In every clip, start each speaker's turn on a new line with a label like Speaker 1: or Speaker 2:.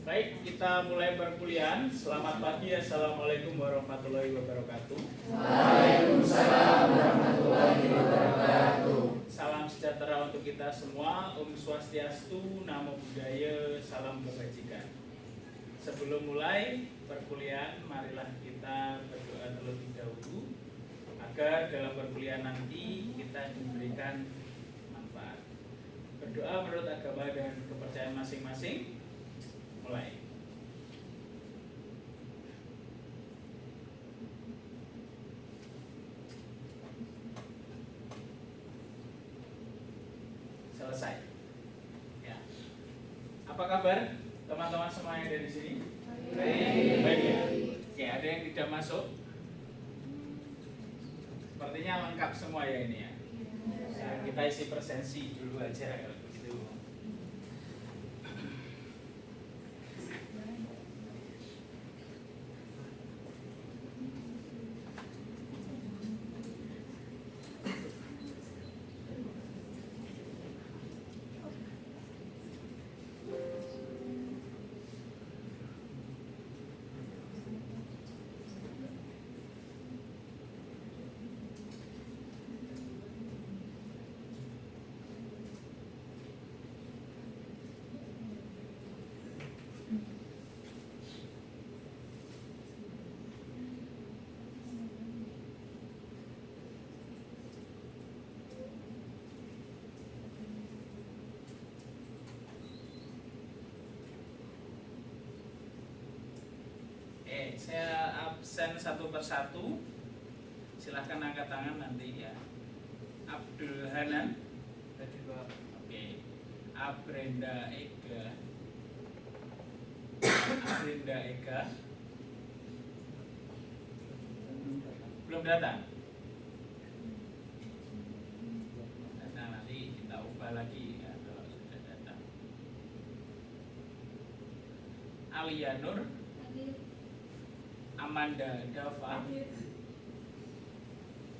Speaker 1: Baik, kita mulai perkuliahan. Selamat pagi, assalamualaikum warahmatullahi wabarakatuh.
Speaker 2: Waalaikumsalam warahmatullahi wabarakatuh.
Speaker 1: Salam sejahtera untuk kita semua. Om Swastiastu, Namo Buddhaya, salam kebajikan. Sebelum mulai perkuliahan, marilah kita berdoa terlebih dahulu agar dalam perkuliahan nanti kita diberikan manfaat. Berdoa menurut agama dan kepercayaan masing-masing. Mulai. Selesai. Ya. Apa kabar teman-teman semua yang ada di sini? Baik ya. Oke, ada yang tidak masuk? Sepertinya lengkap semua ya ini ya. Nah, kita isi presensi dulu aja kalau begitu. Saya absen satu persatu. Silahkan angkat tangan nanti ya. Abdul Hanan. Oke. Abrenda Ega. Abrenda Ega. Belum datang. Nah, nanti kita ubah lagi ya kalau sudah datang. Alia Nur. Amanda Dava,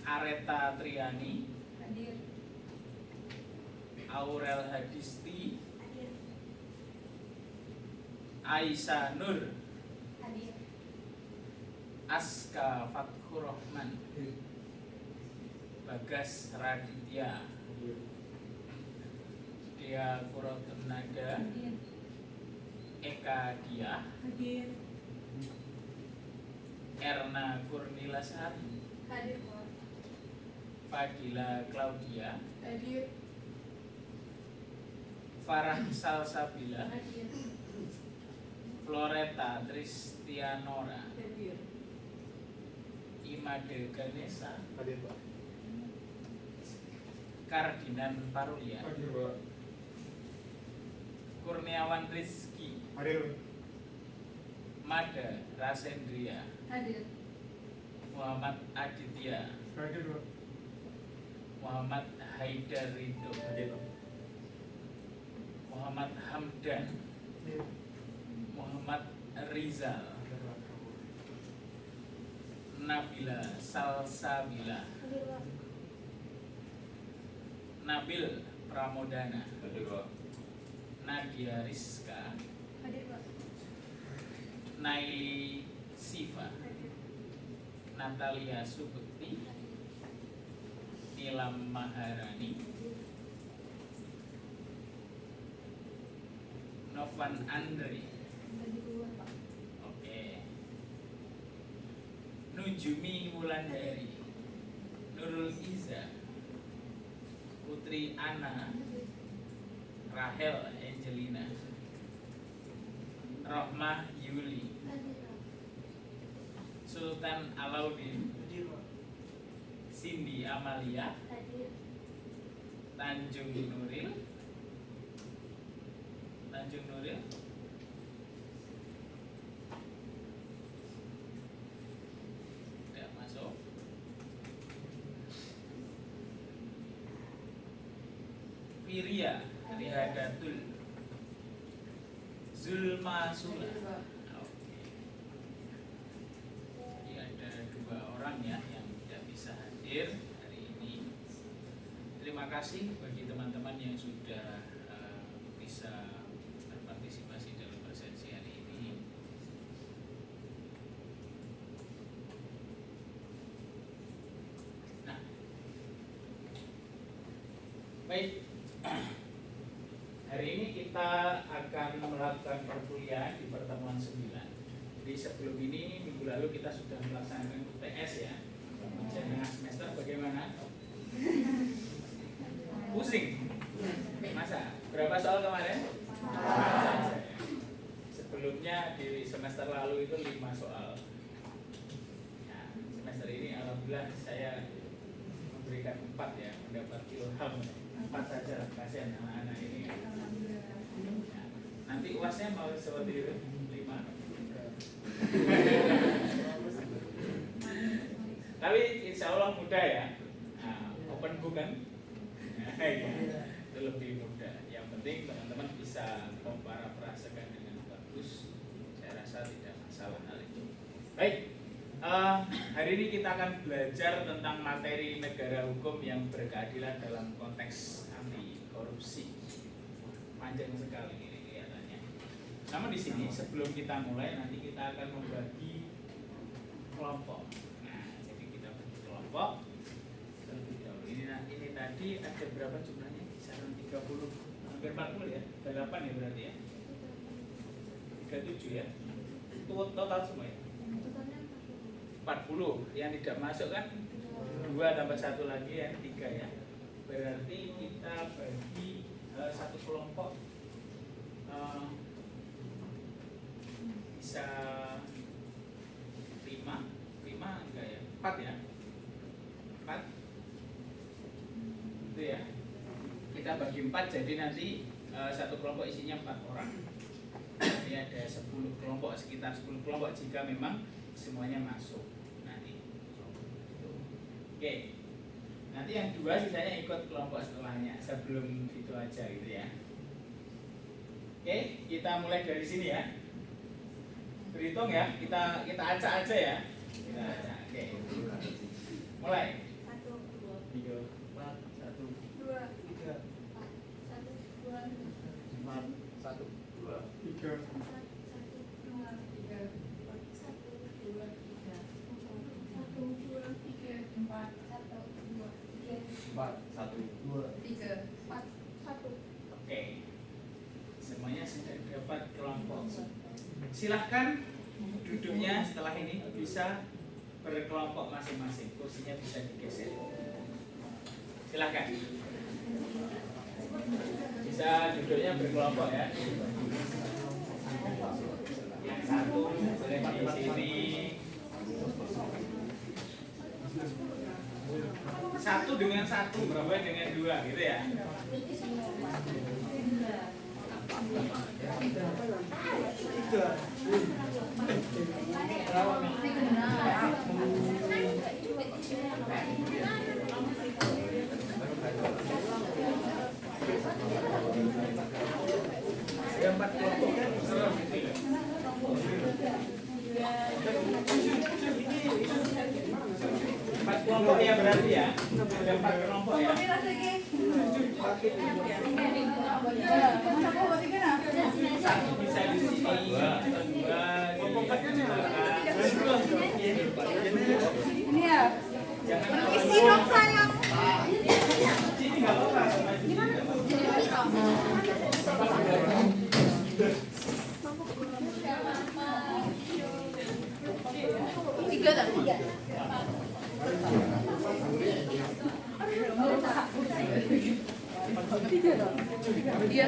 Speaker 1: Areta Triani, Aurel Hadisti, Aisyah Nur, Aska Fathur Rahman, Bagas Raditya, Dia Kurotun Nada, Eka Dia, Erna Kurnilasari, Fadila Claudia, Farah Salsabila, Floreta Tristianora, Imade Ganesha, Kardinan Parulia, Kurniawan Rizky, Mada Rasendria, Muhammad Aditya, Muhammad Haidar Ridho, Muhammad Hamdan, Muhammad Rizal, Nabila Salsabila, Nabil Pramodana, Nadia Rizka, Naili Siva, Natalia Subekti, Nilam Maharani, Novan Andre, oke, Nujumi Wulandari, Nurul Iza, Putri Ana, Rahel Angelina, Rohmah Yuli, Sultan Alauddin, Cindy Amalia, Tanjung Nuril, tidak masuk. Firia Rihadatul, Zulma Sula. Ada dua orang ya yang tidak bisa hadir hari ini. Terima kasih bagi teman-teman yang sudah bisa berpartisipasi dalam presensi hari ini. Baik, hari ini kita akan melakukan perkuliahan di pertemuan 9. Jadi sebelum ini, minggu lalu kita sudah melaksanakan UTS ya. Ujian tengah semester bagaimana? Pusing? Masa? Berapa soal kemarin? Sebelumnya di semester lalu itu 5 soal. Nah, semester ini alhamdulillah saya memberikan 4 ya, mendapat ilham 4 saja, kasihan anak-anak ini. Nah, nanti UASnya mau seperti itu 5. Tapi insya Allah mudah ya. Nah, open book kan? Nah, ya, itu lebih mudah. Yang penting teman-teman bisa memparafrasekan dengan bagus. Saya rasa tidak masalah hal itu. Baik. Hari ini kita akan belajar tentang materi negara hukum yang berkeadilan dalam konteks anti korupsi. Panjang sekali ini kelihatannya. Namun di sini sebelum kita mulai nanti kita akan membagi kelompok. Nah, jadi kita bagi kelompok terlebih dahulu. Ini tadi ada berapa jumlahnya? Misalnya 30, hampir 40 ya? 8 ya berarti ya? 37 ya? Itu total semua ya? 40, yang tidak masuk kan 2 tambah 1 lagi ya 3 ya. Berarti kita bagi satu kelompok bisa 5 enggak ya? 4 ya? 4 itu ya. Kita bagi 4 jadi nanti satu kelompok isinya 4 orang. Ini ada 10 kelompok, sekitar 10 kelompok jika memang semuanya masuk. Oke, nanti yang 2 sisanya ikut kelompok setelahnya. Sebelum itu aja gitu ya. Oke, kita mulai dari sini ya. Berhitung ya, kita acak aja ya. Kita acak. Oke. Mulai.
Speaker 3: 1, 2,
Speaker 1: 3, 4, 1,
Speaker 3: 2,
Speaker 1: 3,
Speaker 3: 1, 2,
Speaker 1: 4, 1, 2, 3.
Speaker 3: 1.
Speaker 1: Oke, semuanya sudah dapat kelompok. Silahkan duduknya setelah ini bisa berkelompok masing-masing. Kursinya bisa digeser. Silahkan. Bisa duduknya berkelompok ya. Yang satu boleh di sini. 1 dengan 1, 2 dengan 2 gitu ya. Ada 4 kelompok kan? Empat kelompok ya berarti ya. Ada 4 kelompok ya. Satu bisa di sini, dua
Speaker 3: Ini ya.
Speaker 1: jangan
Speaker 3: Isi dong sayang.
Speaker 1: sini nggak apa-apa sama di sini nggak apa-apa.
Speaker 3: Tiga dan 3. Iya.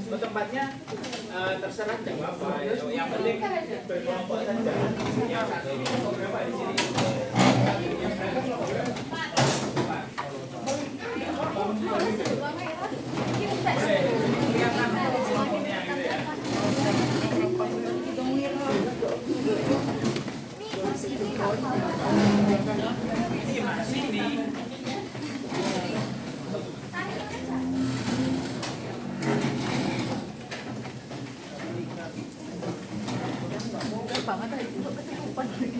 Speaker 1: Untuk tempatnya terserah nggak apa-apa. Yang penting berkelompok saja. Yang satu ini kelompok berapa di sini? Yang satu kelompok berapa? 4. Boleh. Kelihatan kelompoknya gitu ya. Ini masih nih.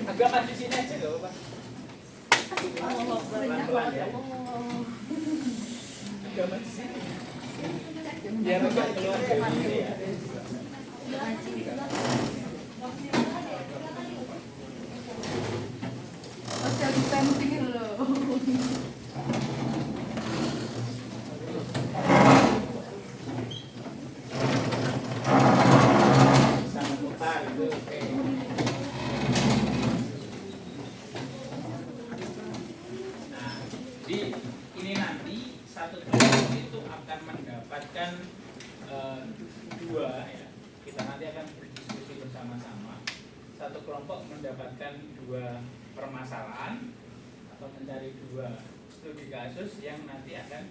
Speaker 1: Agak maju sini aja gak apa-apa. Pelan-pelan ya. Agak maju sini. Biar agak keluar dari ini ya.
Speaker 3: Social distancing loh.
Speaker 1: kedua ya, kita nanti akan berdiskusi bersama-sama. Satu kelompok mendapatkan 2 permasalahan atau mencari 2 studi kasus yang nanti akan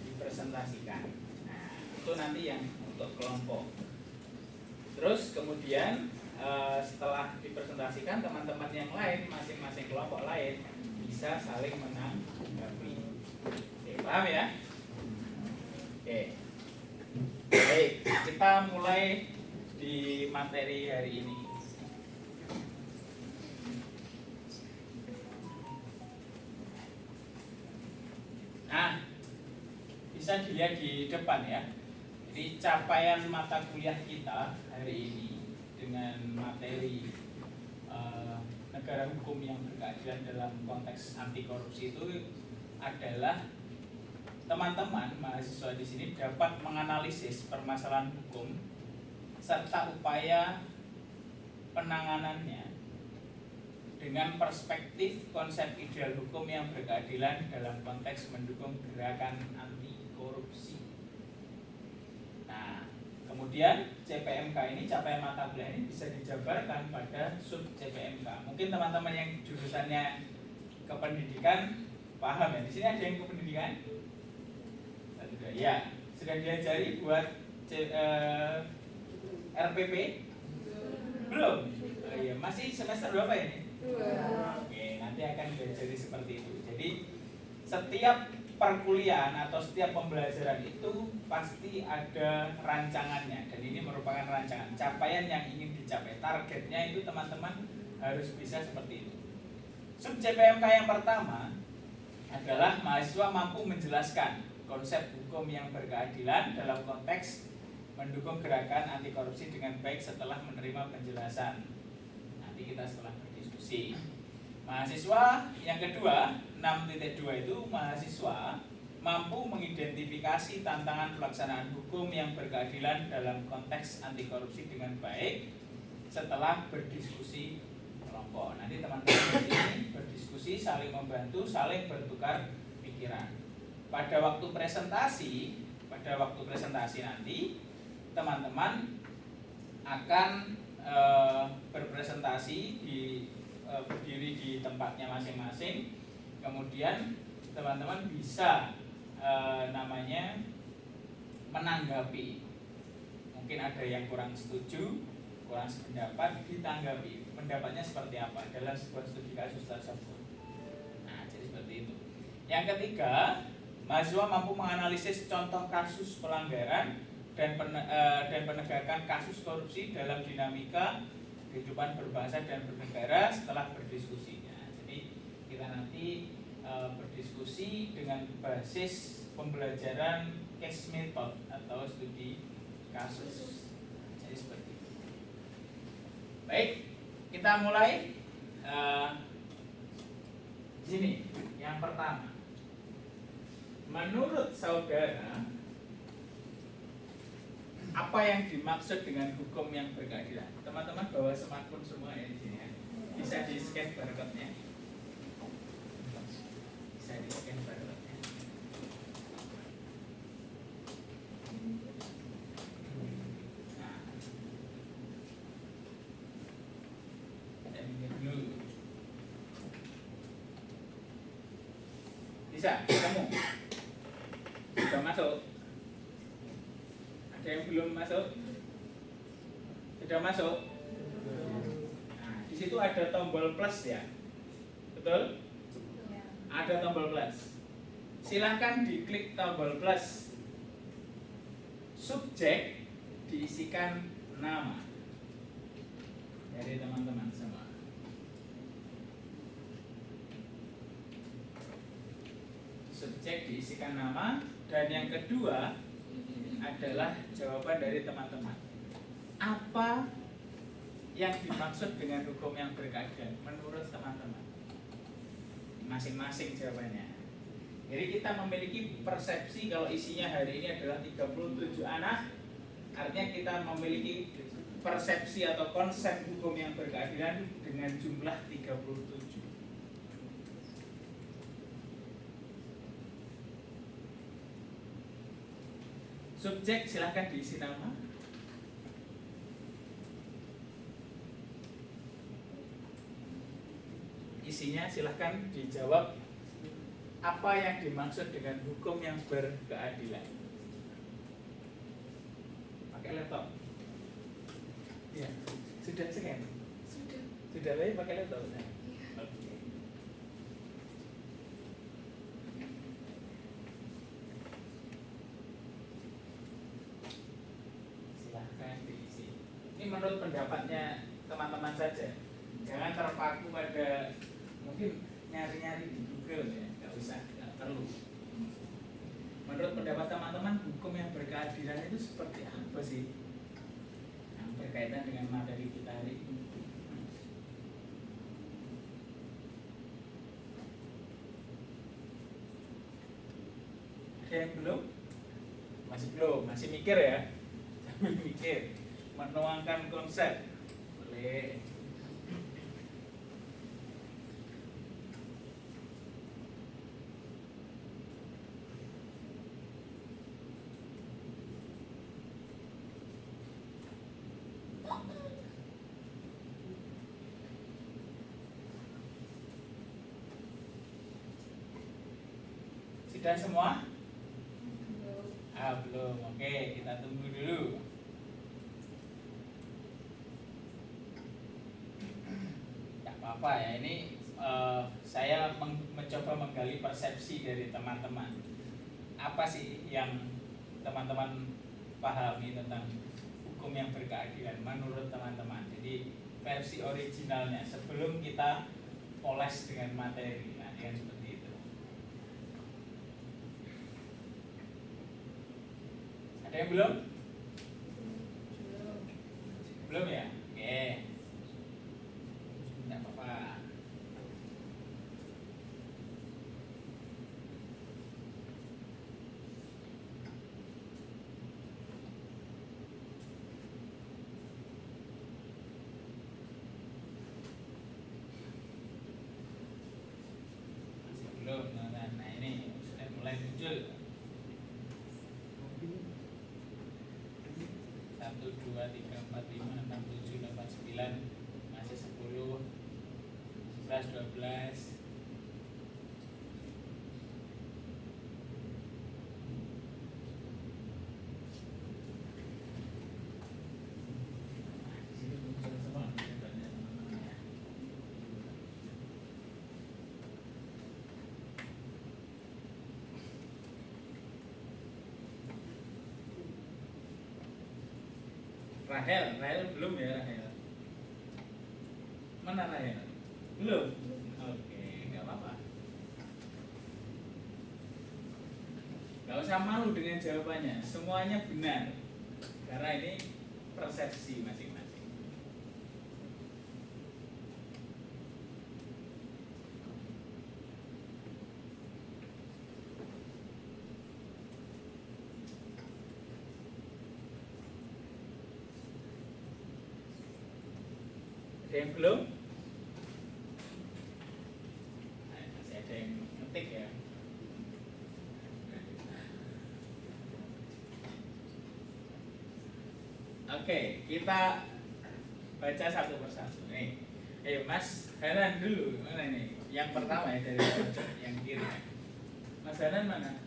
Speaker 1: dipresentasikan. Nah, itu nanti yang untuk kelompok. Terus kemudian setelah dipresentasikan, teman-teman yang lain, masing-masing kelompok lain bisa saling menanggapi. Oke, paham ya? Oke. Baik, kita mulai di materi hari ini. Nah, bisa dilihat di depan ya. Jadi capaian mata kuliah kita hari ini dengan materi negara hukum yang berkeadilan dalam konteks anti korupsi itu adalah teman-teman mahasiswa di sini dapat menganalisis permasalahan hukum serta upaya penanganannya dengan perspektif konsep ideal hukum yang berkeadilan dalam konteks mendukung gerakan anti korupsi. Nah, kemudian CPMK ini, capaian mata kuliah ini bisa dijabarkan pada sub CPMK. Mungkin teman-teman yang jurusannya kependidikan paham ya. Di sini ada yang kependidikan? Ya, sudah diajari buat RPP? Belum? Oh iya, masih semester berapa ini? 2. Oke, nanti akan diajari seperti itu. Jadi setiap perkuliahan atau setiap pembelajaran itu pasti ada rancangannya, dan ini merupakan rancangan capaian yang ingin dicapai. Targetnya itu teman-teman harus bisa seperti itu. Sub CPMK yang pertama adalah mahasiswa mampu menjelaskan konsep hukum yang berkeadilan dalam konteks mendukung gerakan anti korupsi dengan baik setelah menerima penjelasan. Nanti kita setelah berdiskusi. Mahasiswa yang kedua, 6.2 itu mahasiswa mampu mengidentifikasi tantangan pelaksanaan hukum yang berkeadilan dalam konteks anti korupsi dengan baik setelah berdiskusi kelompok. Nanti teman-teman di sini berdiskusi, saling membantu, saling bertukar pikiran. Pada waktu presentasi nanti teman-teman akan berpresentasi berdiri di tempatnya masing-masing. Kemudian teman-teman bisa menanggapi. Mungkin ada yang kurang setuju, kurang sependapat, ditanggapi. Pendapatnya seperti apa dalam sebuah studi kasus tersebut. Nah, jadi seperti itu. Yang ketiga, mahasiswa mampu menganalisis contoh kasus pelanggaran dan penegakan kasus korupsi dalam dinamika kehidupan berbangsa dan bernegara setelah berdiskusinya. Jadi kita nanti berdiskusi dengan basis pembelajaran case method atau studi kasus. Jadi seperti itu. Baik, kita mulai. Sini, yang pertama. Menurut saudara, apa yang dimaksud dengan hukum yang berkeadilan? Teman-teman bawa smartphone semua ya di sini ya. Bisa di scan barcode-nya. Bisa di scan barcode-nya. Nah, kita minum dulu. Bisa, kamu sudah masuk? Ada yang belum masuk? Sudah masuk? Nah, di situ ada tombol plus ya, betul? Ada tombol plus. Silahkan diklik tombol plus. Subjek diisikan nama dari teman-teman semua. Subjek diisikan nama, dan yang kedua adalah jawaban dari teman-teman. Apa yang dimaksud dengan hukum yang berkeadilan menurut teman-teman? Masing-masing jawabannya. Jadi kita memiliki persepsi kalau isinya hari ini adalah 37 anak, artinya kita memiliki persepsi atau konsep hukum yang berkeadilan dengan jumlah 37. Subjek silahkan diisi nama, isinya silahkan dijawab apa yang dimaksud dengan hukum yang berkeadilan. Pakai laptop? Ya, sudah scan? Sudah baik pakai laptop? Nah. Oke. Silahkan diisi. Ini menurut pendapatnya teman-teman saja. Jangan terpaku pada mungkin nyari-nyari di Google ya, nggak usah, nggak perlu. Menurut pendapat teman-teman, hukum yang berkeadilan itu seperti apa sih? Yang berkaitan dengan materi kita hari ini. Ada yang belum? Masih belum, masih mikir ya? Sambil mikir, menuangkan konsep. Boleh. Sudah semua? Belum. Oke, kita tunggu dulu. Tidak apa-apa ya, ini saya mencoba menggali persepsi dari teman-teman. Apa sih yang teman-teman pahami tentang hukum yang berkeadilan menurut teman-teman? Jadi versi originalnya sebelum kita poles dengan materi, nah, dengan seperti itu. Ada yang belum? Belum ya? Oke. Tidak apa-apa. Masih belum, nah ini sudah mulai muncul. 1, 2, 3, 4, 5, 6, 7, 8, 9, masih 10, 11, 12. Rahel belum ya Rahel? Mana Rahel? Belum? Oke, nggak apa-apa. Nggak usah malu dengan jawabannya, semuanya benar. Karena ini persepsi masing-masing. Ada yang belum? Nah, masih ada yang ngetik ya. Oke, kita baca satu persatu. Nih, Mas Hanan dulu. Mana nih? Yang pertama ya dari yang kiri. Mas Hanan mana?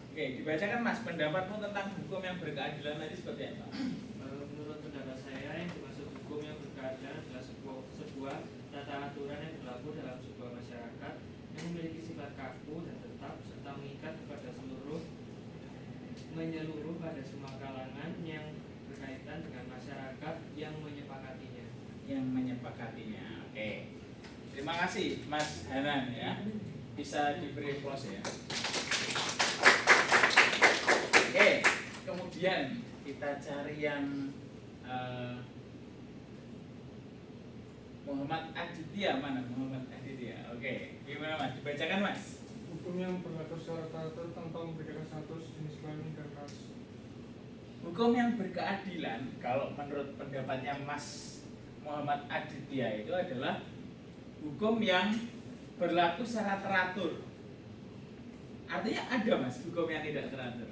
Speaker 1: Oke, dibacakan Mas pendapatmu tentang hukum yang berkeadilan tadi seperti apa?
Speaker 4: Menurut pendapat saya, yang dimaksud hukum yang berkeadilan adalah sebuah tata aturan yang berlaku dalam sebuah masyarakat yang memiliki sifat kaku dan tetap serta mengikat kepada menyeluruh pada semua kalangan yang berkaitan dengan masyarakat yang menyepakatinya.
Speaker 1: Yang menyepakatinya. Oke. Terima kasih Mas Hanan ya. Bisa diberi close ya. Oke, kemudian kita cari yang Muhammad Aditya. Mana Muhammad Aditya? Oke, gimana Mas? Dibacakan Mas.
Speaker 5: Hukum yang berlaku secara teratur tanpa membedakan status, jenis kelamin, dan ras.
Speaker 1: Hukum yang berkeadilan, kalau menurut pendapatnya Mas Muhammad Aditya itu adalah hukum yang berlaku secara teratur. Artinya ada Mas hukum yang tidak teratur?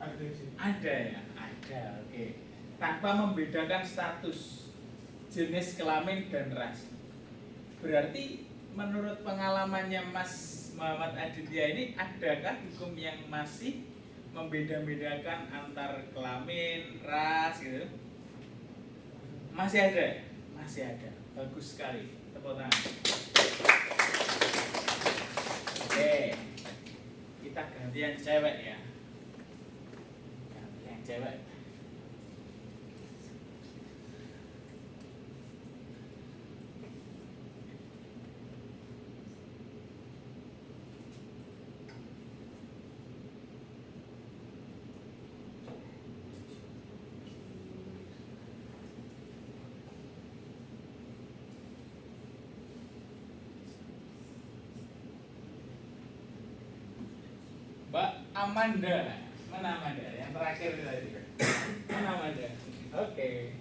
Speaker 5: Ada sih.
Speaker 1: Ada ya, ada. Oke. Tanpa membedakan status, jenis kelamin dan ras. Berarti menurut pengalamannya Mas Muhammad Aditya ini, adakah hukum yang masih membeda-bedakan antar kelamin, ras gitu? Masih ada? Masih ada. Bagus sekali. Tepuk tangan. Oke. Kita gantian cewek ya. Gantian cewek. Mbak Amanda, mana Amanda? Yang terakhir tadi. Mana Amanda? Oke.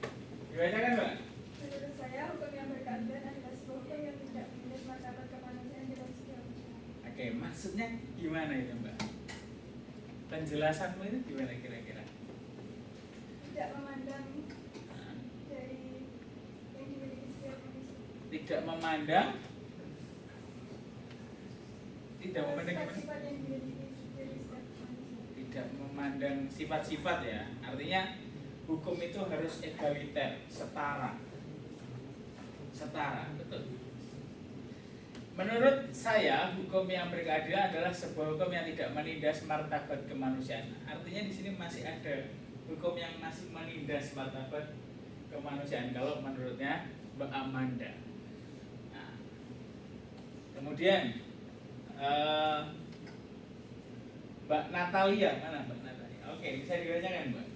Speaker 1: Dibacakan Mbak.
Speaker 3: Menurut saya, hukum yang berkeadilan adalah sebuah hukum yang tidak menindas martabat kemanusiaan dalam setiap masyarakat.
Speaker 1: Oke, maksudnya gimana itu Mbak? Penjelasanmu itu gimana kira-kira?
Speaker 3: Tidak memandang dari yang dimiliki setiap manusia.
Speaker 1: Tidak memandang gimana?
Speaker 3: Sifat-sifat yang dimiliki dari setiap manusia.
Speaker 1: Tidak memandang sifat-sifat ya. Artinya hukum itu harus egaliter, setara. Setara, betul. Menurut saya, hukum yang berkeadilan adalah sebuah hukum yang tidak menindas martabat kemanusiaan. Artinya di sini masih ada hukum yang masih menindas martabat kemanusiaan kalau menurutnya Mbak Amanda. Nah, kemudian Mbak Natalia, mana Mbak Natalia? Oke, bisa dibacakan Mbak.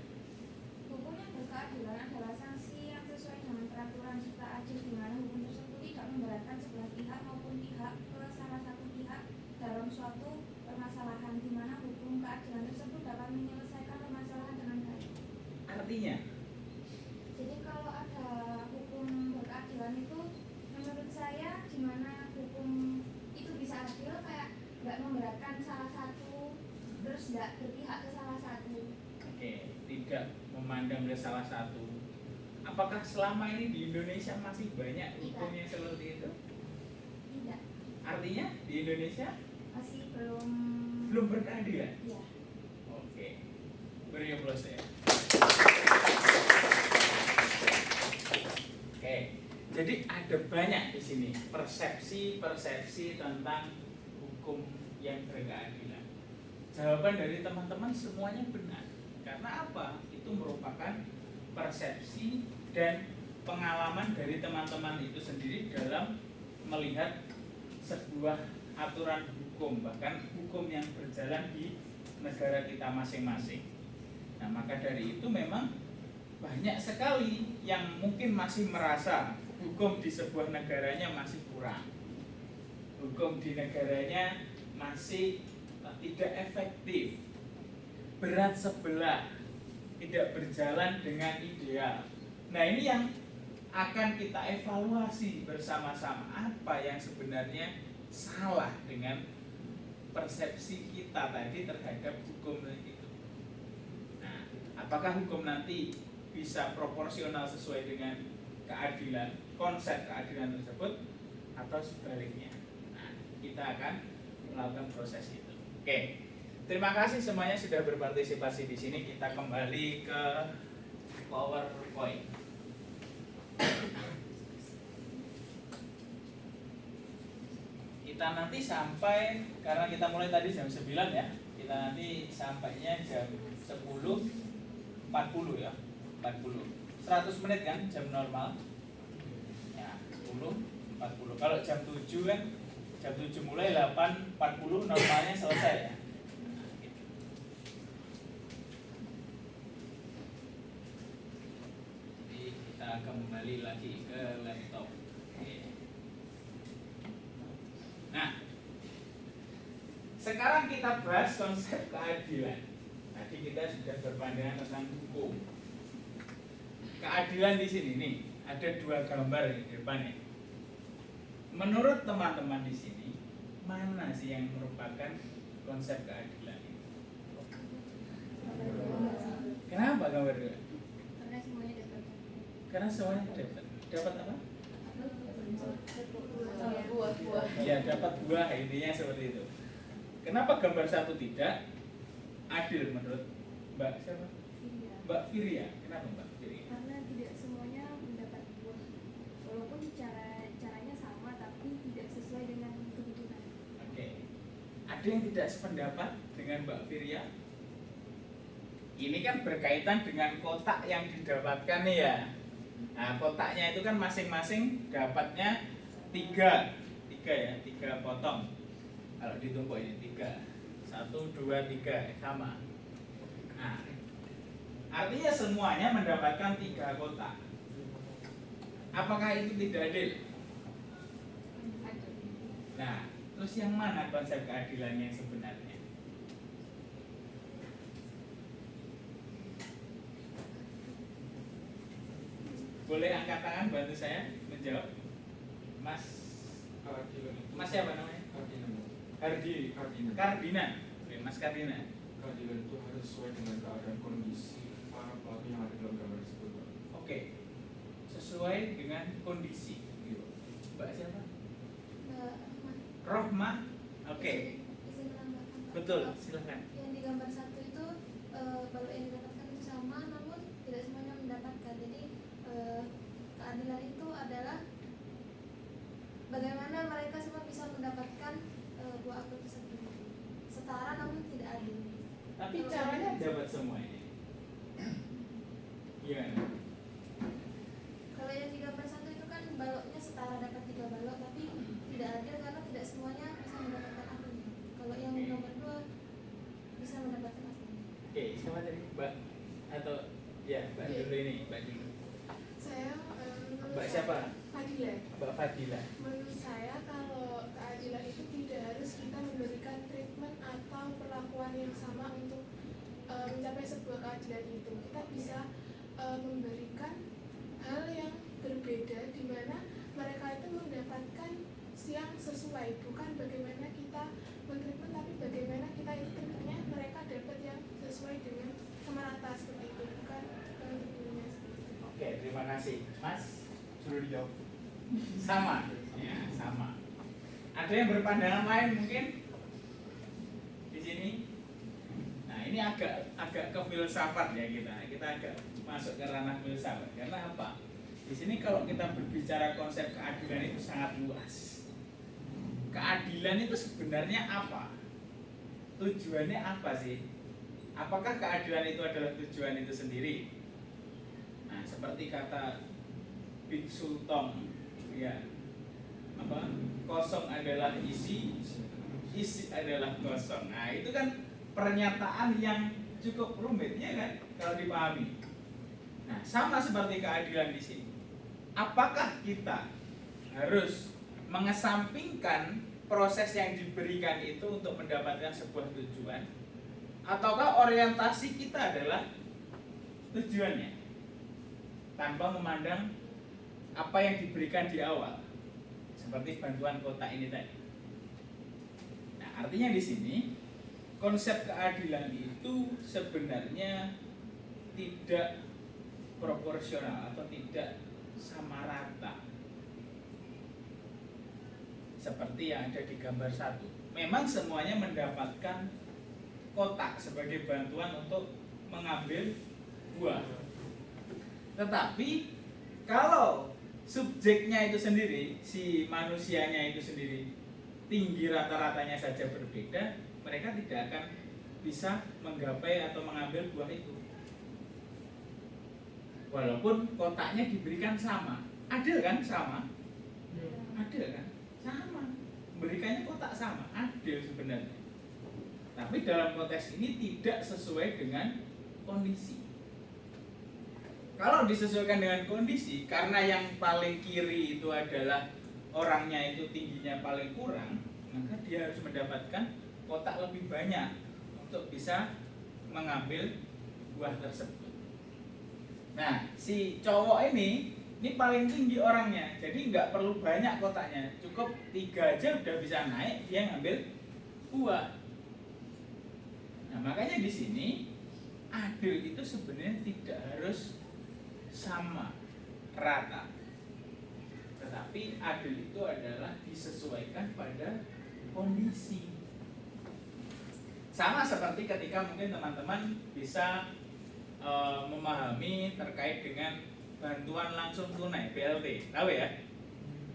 Speaker 6: Hukum yang berkeadilan adalah sanksi yang sesuai dengan peraturan serta adil di mana hukum tersebut tidak memberatkan sebelah pihak maupun pihak ke salah satu pihak dalam suatu permasalahan di mana hukum keadilan tersebut dapat menyelesaikan permasalahan dengan baik.
Speaker 1: Artinya,
Speaker 6: Jadi kalau ada hukum berkeadilan itu menurut saya di mana hukum itu bisa adil kayak nggak memberatkan salah satu terus nggak berpihak ke salah satu.
Speaker 1: oke, tidak memandang ke salah satu. Apakah selama ini di Indonesia masih banyak hukum yang seperti itu?
Speaker 6: Tidak,
Speaker 1: Artinya di Indonesia
Speaker 6: masih belum.
Speaker 1: belum berkeadilan.
Speaker 6: Ya.
Speaker 1: Oke, beri aplaus ya. Oke, jadi ada banyak di sini persepsi tentang hukum yang berkeadilan. Jawaban dari teman-teman semuanya benar. Karena apa? Itu merupakan persepsi dan pengalaman dari teman-teman itu sendiri dalam melihat sebuah aturan hukum, bahkan hukum yang berjalan di negara kita masing-masing. Nah, maka dari itu memang banyak sekali yang mungkin masih merasa hukum di sebuah negaranya masih kurang. Hukum di negaranya masih tidak efektif, berat sebelah, tidak berjalan dengan ideal. Nah, ini yang akan kita evaluasi bersama-sama, apa yang sebenarnya salah dengan persepsi kita tadi terhadap hukum itu. Nah, apakah hukum nanti bisa proporsional sesuai dengan keadilan, konsep keadilan tersebut, atau sebaliknya? Nah, kita akan melakukan proses itu. Oke, terima kasih semuanya sudah berpartisipasi di sini. Kita kembali ke PowerPoint. Kita nanti sampai, karena kita mulai tadi jam 9 ya, kita nanti sampainya jam 10.40 ya, 40. 100 menit kan jam normal. Ya, 10.40. Kalau jam 7 kan, jam 7 mulai 8.40 normalnya selesai ya. Nah, gitu. Jadi kita kembali lagi ke laptop. Oke. Nah, sekarang kita bahas konsep keadilan. Tadi kita sudah berpandangan tentang hukum. Keadilan di sini nih ada dua gambar di depan ya. Menurut teman-teman di sini, mana sih yang merupakan konsep keadilan ini? Kenapa gambar dua?
Speaker 6: Karena semuanya dapat.
Speaker 1: Karena semuanya dapat. Dapat apa?
Speaker 2: Buah.
Speaker 1: Ya dapat buah, intinya seperti itu. Kenapa gambar satu tidak adil menurut Mbak siapa? Mbak Firia. Kenapa Mbak Firia?
Speaker 3: Karena tidak semuanya mendapat buah, walaupun caranya sama tapi tidak sesuai dengan kebutuhan.
Speaker 1: Oke. Ada yang tidak sependapat dengan Mbak Firia? Ini kan berkaitan dengan kotak yang didapatkan nih ya. Nah, kotaknya itu kan masing-masing dapatnya 3 ya, 3 potong. Kalau ditumpuk ini 3, 1, 2, 3 sama. Nah, artinya semuanya mendapatkan 3 kotak. Apakah itu tidak adil? Nah, terus yang mana konsep keadilannya yang sebenarnya? Boleh angkat tangan bantu saya menjawab, Mas.
Speaker 5: Keadilan itu.
Speaker 1: Mas siapa namanya?
Speaker 5: Kardina.
Speaker 1: Kardina. Oke, Mas Kardina.
Speaker 5: Keadilan itu harus sesuai dengan keadaan kondisi para pelaku yang ada dalam gambar tersebut, Pak.
Speaker 1: Oke, sesuai dengan kondisi. Mbak siapa? Rohmah. Oke,
Speaker 6: Izin menambahkan, Pak.
Speaker 1: betul. Silakan.
Speaker 6: Yang di gambar 1 itu balok yang didapatkan itu sama, namun tidak semuanya mendapatkan. Jadi keadilan itu adalah bagaimana mereka semua bisa mendapatkan buah apel tersebut setara namun tidak adil.
Speaker 1: Tapi caranya dapat semua ini. Gimana?
Speaker 6: Kalau yang di gambar 1 itu kan baloknya setara, dapat 3 balok, tapi tidak adil karena tidak semuanya bisa mendapatkan apelnya. Kalau yang di gambar 2 bisa mendapatkan apelnya.
Speaker 1: Oke, siapa tadi? Mbak atau ya Mbak dulu ini, Mbak dulu.
Speaker 7: Saya
Speaker 1: Mbak siapa?
Speaker 7: Fadila.
Speaker 1: Mbak Fadila.
Speaker 7: Menurut saya kalau keadilan itu tidak harus kita memberikan treatment atau perlakuan yang sama untuk mencapai sebuah keadilan itu. Kita bisa memberikan hal yang berbeda di mana mereka itu mendapatkan yang sesuai, bukan bagaimana kita men-treatment tapi bagaimana kita itu treatmentnya mereka dapat yang sesuai dengan sama rata seperti itu, bukan treatmentnya seperti itu.
Speaker 1: Oke, terima kasih. Mas,
Speaker 5: Sudah dijawab.
Speaker 1: sama? Ya, sama. Ada yang berpandangan lain mungkin di sini? Nah, ini agak ke filsafat ya kita agak masuk ke ranah filsafat. Karena apa? Di sini kalau kita berbicara konsep keadilan itu sangat luas. Keadilan itu sebenarnya apa? Tujuannya apa sih? Apakah keadilan itu adalah tujuan itu sendiri? Nah, seperti kata Big Sultan, ya, apa? Kosong adalah isi, isi adalah kosong. Nah, itu kan pernyataan yang cukup rumit, ya kan? Kalau dipahami. Nah, sama seperti keadilan di sini. Apakah kita harus mengesampingkan proses yang diberikan itu untuk mendapatkan sebuah tujuan, ataukah orientasi kita adalah tujuannya tanpa memandang apa yang diberikan di awal, seperti bantuan kota ini tadi. Nah, artinya di sini konsep keadilan itu sebenarnya tidak proporsional atau tidak sama rata seperti yang ada di gambar 1. Memang semuanya mendapatkan kotak sebagai bantuan untuk mengambil buah. Tetapi kalau subjeknya itu sendiri, si manusianya itu sendiri tinggi rata-ratanya saja berbeda, mereka tidak akan bisa menggapai atau mengambil buah itu. Walaupun kotaknya diberikan sama. Adil kan? Sama. Adil kan? Sama. Berikannya kotak sama. Adil sebenarnya. Tapi dalam konteks ini tidak sesuai dengan kondisi. Kalau disesuaikan dengan kondisi, karena yang paling kiri itu adalah orangnya itu tingginya paling kurang, maka dia harus mendapatkan kotak lebih banyak untuk bisa mengambil buah tersebut. Nah, si cowok ini paling tinggi orangnya, jadi nggak perlu banyak kotaknya, cukup 3 aja udah bisa naik, dia ngambil buah. Nah, makanya di sini adil itu sebenarnya tidak harus sama rata, tetapi Tapi adil itu adalah disesuaikan pada kondisi. Sama seperti ketika mungkin teman-teman bisa memahami terkait dengan bantuan langsung tunai BLT, tahu ya?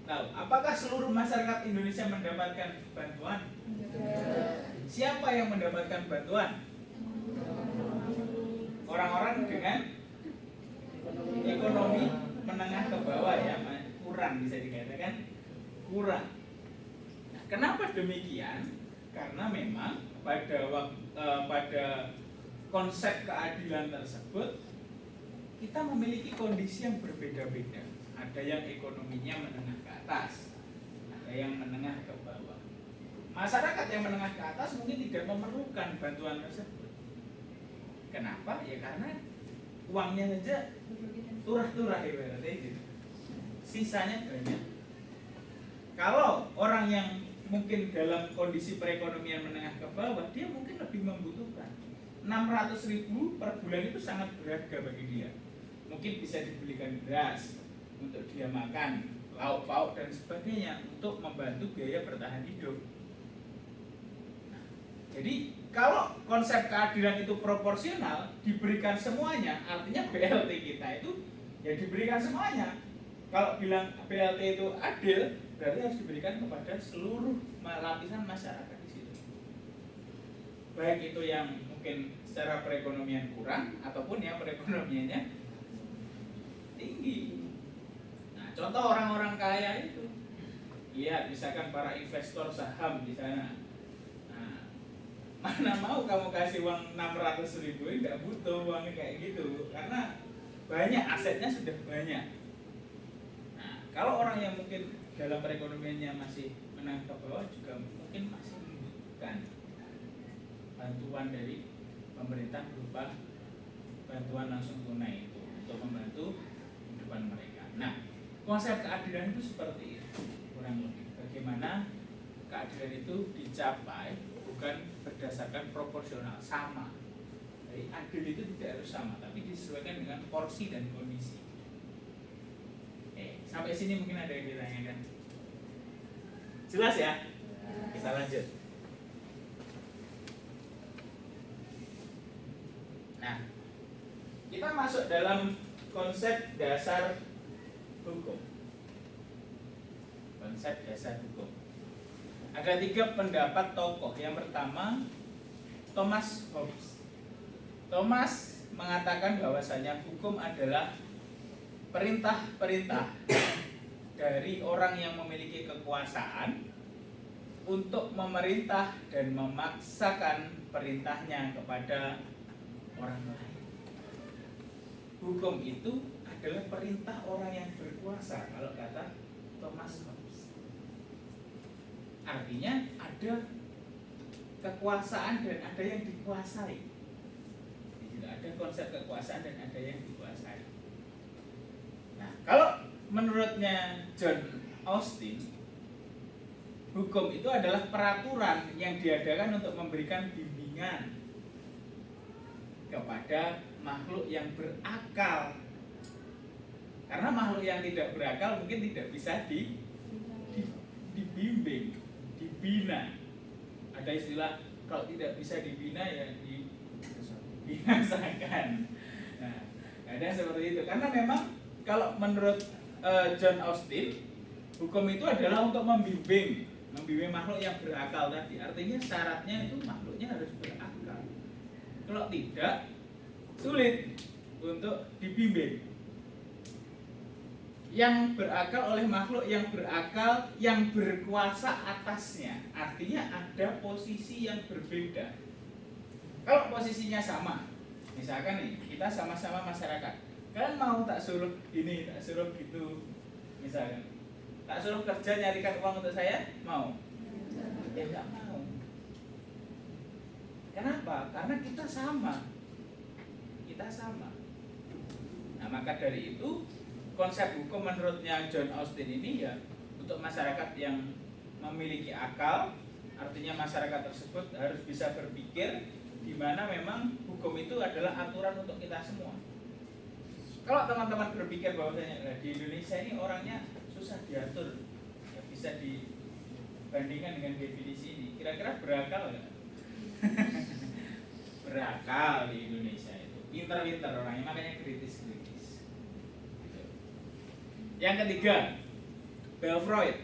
Speaker 1: Tahu. Apakah seluruh masyarakat Indonesia mendapatkan bantuan? Siapa yang mendapatkan bantuan? Orang-orang dengan ekonomi menengah ke bawah ya, kurang bisa dikatakan kurang. Nah, kenapa demikian? Karena memang pada konsep keadilan tersebut kita memiliki kondisi yang berbeda-beda. Ada yang ekonominya menengah ke atas, ada yang menengah ke bawah. Masyarakat yang menengah ke atas mungkin tidak memerlukan bantuan tersebut. Kenapa? Ya karena uangnya saja turah-turah ibaratnya gitu. Sisanya banyak. Kalau orang yang mungkin dalam kondisi perekonomian menengah ke bawah, dia mungkin lebih membutuhkan. 600.000 per bulan itu sangat berharga bagi dia. Mungkin bisa dibelikan beras untuk dia makan, lauk pauk dan sebagainya untuk membantu biaya bertahan hidup. Nah, jadi kalau konsep keadilan itu proporsional, diberikan semuanya, artinya BLT kita itu ya diberikan semuanya. Kalau bilang BLT itu adil, berarti harus diberikan kepada seluruh lapisan masyarakat di situ. Baik itu yang mungkin secara perekonomian kurang ataupun yang perekonomiannya tinggi. Nah, contoh orang-orang kaya itu, lihat misalkan para investor saham di sana. Nah, mana mau kamu kasih uang 600.000, nggak butuh uangnya kayak gitu, karena banyak asetnya sudah banyak. Nah, kalau orang yang mungkin dalam perekonomiannya masih menengah ke bawah juga mungkin masih membutuhkan bantuan dari pemerintah berupa bantuan langsung tunai itu untuk membantu kehidupan mereka. Nah, konsep keadilan itu seperti itu kurang lebih. Bagaimana keadilan itu dicapai bukan berdasarkan proporsional sama. Jadi adil itu tidak harus sama, tapi disesuaikan dengan porsi dan kondisi. Sampai sini mungkin ada yang ditanyakan. Jelas ya? Kita lanjut. Nah, kita masuk dalam konsep dasar hukum. Konsep dasar hukum. Ada 3 pendapat tokoh. Yang pertama, Thomas Hobbes. Thomas mengatakan bahwasanya hukum adalah perintah-perintah dari orang yang memiliki kekuasaan untuk memerintah dan memaksakan perintahnya kepada orang lain. Hukum itu adalah perintah orang yang berkuasa, kalau kata Thomas Hobbes. Artinya ada kekuasaan dan ada yang dikuasai. Ada konsep kekuasaan dan ada yang dikuasai. Nah, kalau menurutnya John Austin, hukum itu adalah peraturan yang diadakan untuk memberikan bimbingan kepada makhluk yang berakal. Karena makhluk yang tidak berakal mungkin tidak bisa dibimbing, dibina. Ada istilah kalau tidak bisa dibina ya dibinasakan. Nah, ada seperti itu. Karena memang kalau menurut John Austin, hukum itu adalah untuk membimbing makhluk yang berakal tadi. Artinya syaratnya itu makhluknya harus berakal. Kalau tidak, sulit untuk dibimbing. Yang berakal oleh makhluk yang berakal, yang berkuasa atasnya. Artinya ada posisi yang berbeda. Kalau posisinya sama, misalkan nih, kita sama-sama masyarakat. Kalian mau tak suruh ini, tak suruh gitu, misalkan. Tak suruh kerja nyarikan uang untuk saya, mau? Ya enggak mau. Kenapa? Karena kita sama. Kita sama. Nah, maka dari itu konsep hukum menurutnya John Austin ini ya untuk masyarakat yang memiliki akal, artinya masyarakat tersebut harus bisa berpikir di mana memang hukum itu adalah aturan untuk kita semua. Kalau teman-teman berpikir bahwasanya di Indonesia ini orangnya susah diatur, ya bisa dibandingkan dengan definisi ini. Kira-kira berakal nggak? Berakal di Indonesia itu, pinter-pinter orangnya, makanya kritis-kritis. Gitu. Yang ketiga, Freud.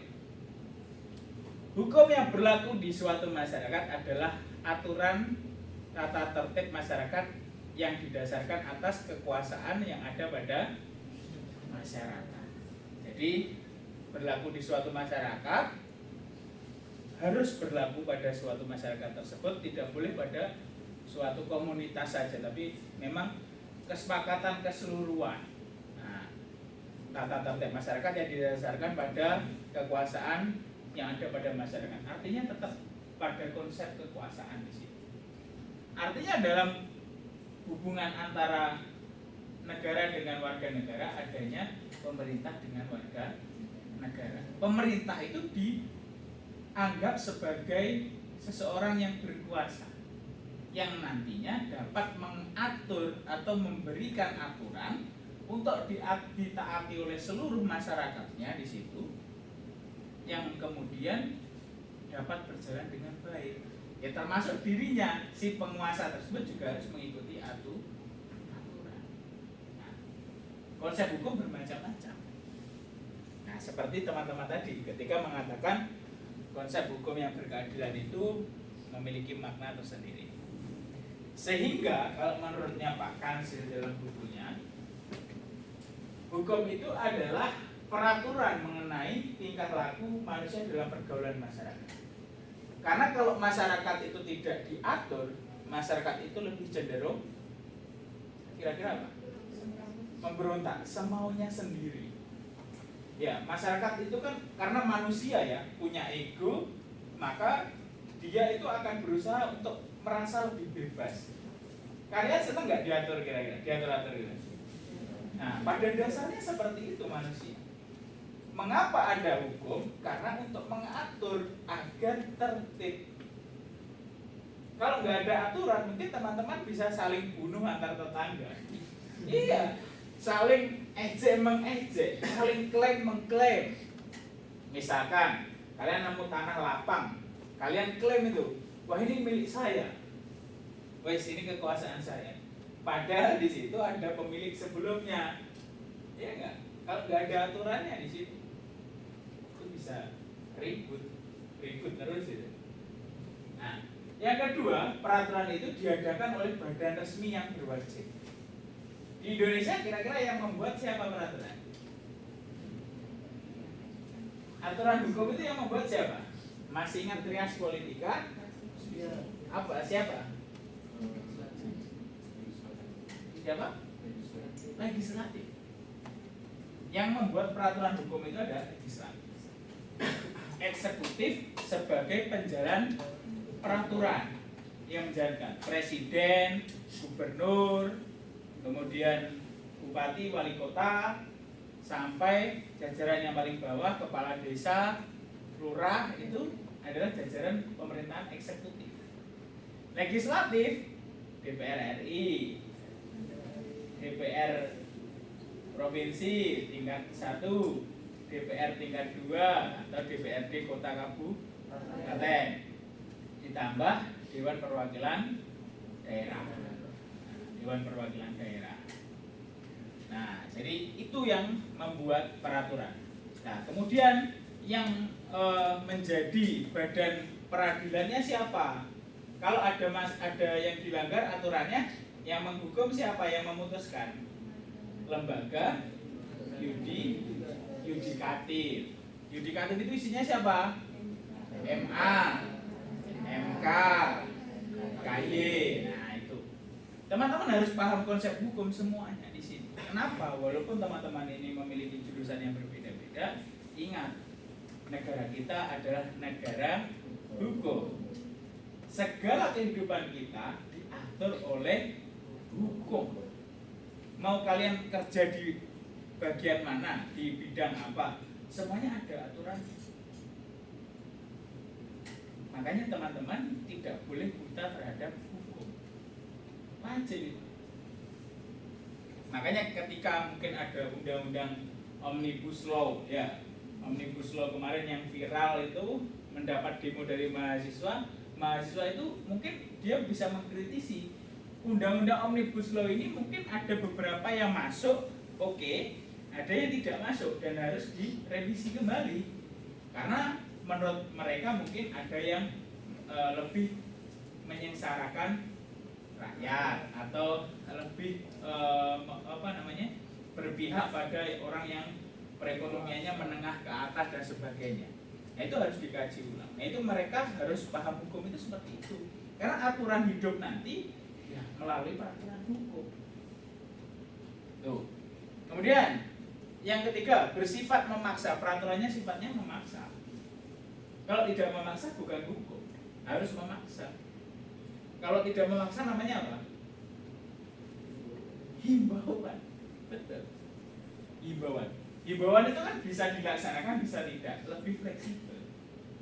Speaker 1: Hukum yang berlaku di suatu masyarakat adalah aturan tata tertib masyarakat yang didasarkan atas kekuasaan yang ada pada masyarakat. Jadi berlaku di suatu masyarakat harus berlaku pada suatu masyarakat tersebut, tidak boleh pada suatu komunitas saja, tapi memang kesepakatan keseluruhan. Nah, tata tertib masyarakat yang didasarkan pada kekuasaan yang ada pada masyarakat. Artinya tetap pada konsep kekuasaan di situ. Artinya dalam hubungan antara negara dengan warga negara adanya pemerintah dengan warga negara. Pemerintah itu dianggap sebagai seseorang yang berkuasa, yang nantinya dapat mengatur atau memberikan aturan untuk ditaati oleh seluruh masyarakatnya di situ, yang kemudian dapat berjalan dengan baik. Ya termasuk dirinya, si penguasa tersebut juga harus mengikuti aturan. Nah, konsep hukum bermacam-macam. Nah, seperti teman-teman tadi ketika mengatakan konsep hukum yang berkeadilan itu memiliki makna tersendiri. Sehingga kalau menurutnya Pak Kansil dalam bukunya, hukum itu adalah peraturan mengenai tingkah laku manusia dalam pergaulan masyarakat. Karena kalau masyarakat itu tidak diatur, masyarakat itu lebih cenderung kira-kira apa? Memberontak, semaunya sendiri. Ya, masyarakat itu kan karena manusia ya, punya ego, maka dia itu akan berusaha untuk merasa lebih bebas. Kalian senang nggak diatur kira-kira? Diatur-atur gitu. Nah, pada dasarnya seperti itu manusia. Mengapa ada hukum? Karena untuk mengatur agar tertib. Kalau nggak ada aturan, mungkin teman-teman bisa saling bunuh antar tetangga. Iya, saling ejek mengejek, saling klaim mengklaim. Misalkan kalian nemu tanah lapang, kalian klaim itu, wah ini milik saya, wes ini kekuasaan saya. Padahal di situ ada pemilik sebelumnya, iya nggak? Kalau nggak ada aturannya di situ, itu bisa ribut terus gitu. Nah, yang kedua, peraturan itu diadakan oleh badan resmi yang berwajib. Di Indonesia kira-kira yang membuat siapa peraturan? Aturan hukum itu yang membuat siapa? Masih ingat Trias Politika? Apa? Siapa? Siapa? Legislatif. Yang membuat peraturan hukum itu ada legislatif. Eksekutif sebagai penjalan peraturan yang menjalankan presiden, gubernur, kemudian bupati, wali kota, sampai jajaran yang paling bawah, kepala desa, lurah, itu adalah jajaran pemerintahan eksekutif. Legislatif, DPR RI, DPR provinsi tingkat 1, DPR tingkat 2 atau DPRD kota kabupaten, ditambah Dewan Perwakilan Daerah. Dewan Perwakilan Daerah. Nah, jadi itu yang membuat peraturan. Nah, kemudian yang menjadi badan peradilannya siapa? Kalau ada yang dilanggar aturannya, yang menghukum siapa? Yang memutuskan? Lembaga yudikatif. Yudikatif itu isinya siapa? MA, MK, KY. Nah, itu. Teman-teman harus paham konsep hukum semuanya di sini. Kenapa? Walaupun teman-teman ini memiliki jurusan yang berbeda-beda, ingat, negara kita adalah negara hukum. Segala kehidupan kita diatur oleh hukum. Mau kalian kerja di bagian mana, di bidang apa, semuanya ada aturan. Makanya teman-teman tidak boleh buta terhadap hukum. Wajib itu. Makanya ketika mungkin ada undang-undang omnibus law, ya, Omnibus Law kemarin yang viral itu mendapat demo dari mahasiswa itu mungkin dia bisa mengkritisi undang-undang Omnibus Law ini, mungkin ada beberapa yang masuk oke, ada yang tidak masuk dan harus direvisi kembali karena menurut mereka mungkin ada yang lebih menyengsarakan rakyat atau lebih berpihak pada orang yang perekonomiannya menengah ke atas dan sebagainya. Nah, itu harus dikaji ulang. Nah, itu mereka harus paham hukum itu seperti itu. Karena aturan hidup nanti ya melalui peraturan hukum. Tuh. Kemudian yang ketiga, bersifat memaksa. Peraturannya sifatnya memaksa. Kalau tidak memaksa bukan hukum, harus memaksa. Kalau tidak memaksa namanya apa? Himbauan. Betul. Himbauan. Himbauan itu kan bisa dilaksanakan, bisa tidak, lebih fleksibel.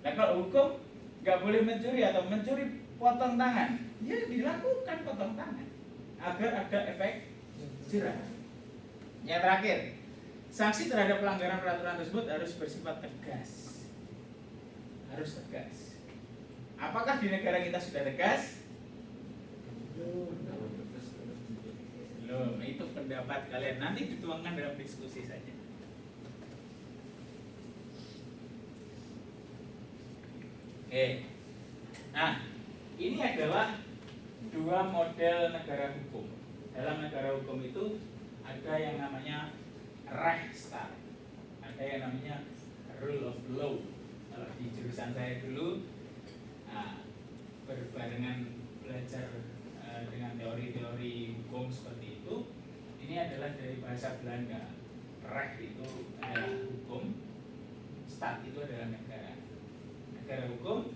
Speaker 1: Nah, kalau hukum nggak boleh mencuri atau mencuri potong tangan, ya dilakukan potong tangan agar ada efek jerah. Yang terakhir, sanksi terhadap pelanggaran peraturan tersebut harus bersifat tegas. Harus tegas. Apakah di negara kita sudah tegas? Belum. Itu pendapat kalian. Nanti dituangkan dalam diskusi saja. Oke. Nah, ini adalah dua model negara hukum. Dalam negara hukum itu ada yang namanya Rechtsstaat, ada yang namanya rule of law. Kalau di jurusan saya dulu berbarengan belajar dengan teori-teori hukum seperti itu, ini adalah dari bahasa Belanda. Recht itu adalah hukum, staat itu adalah negara. Negara hukum,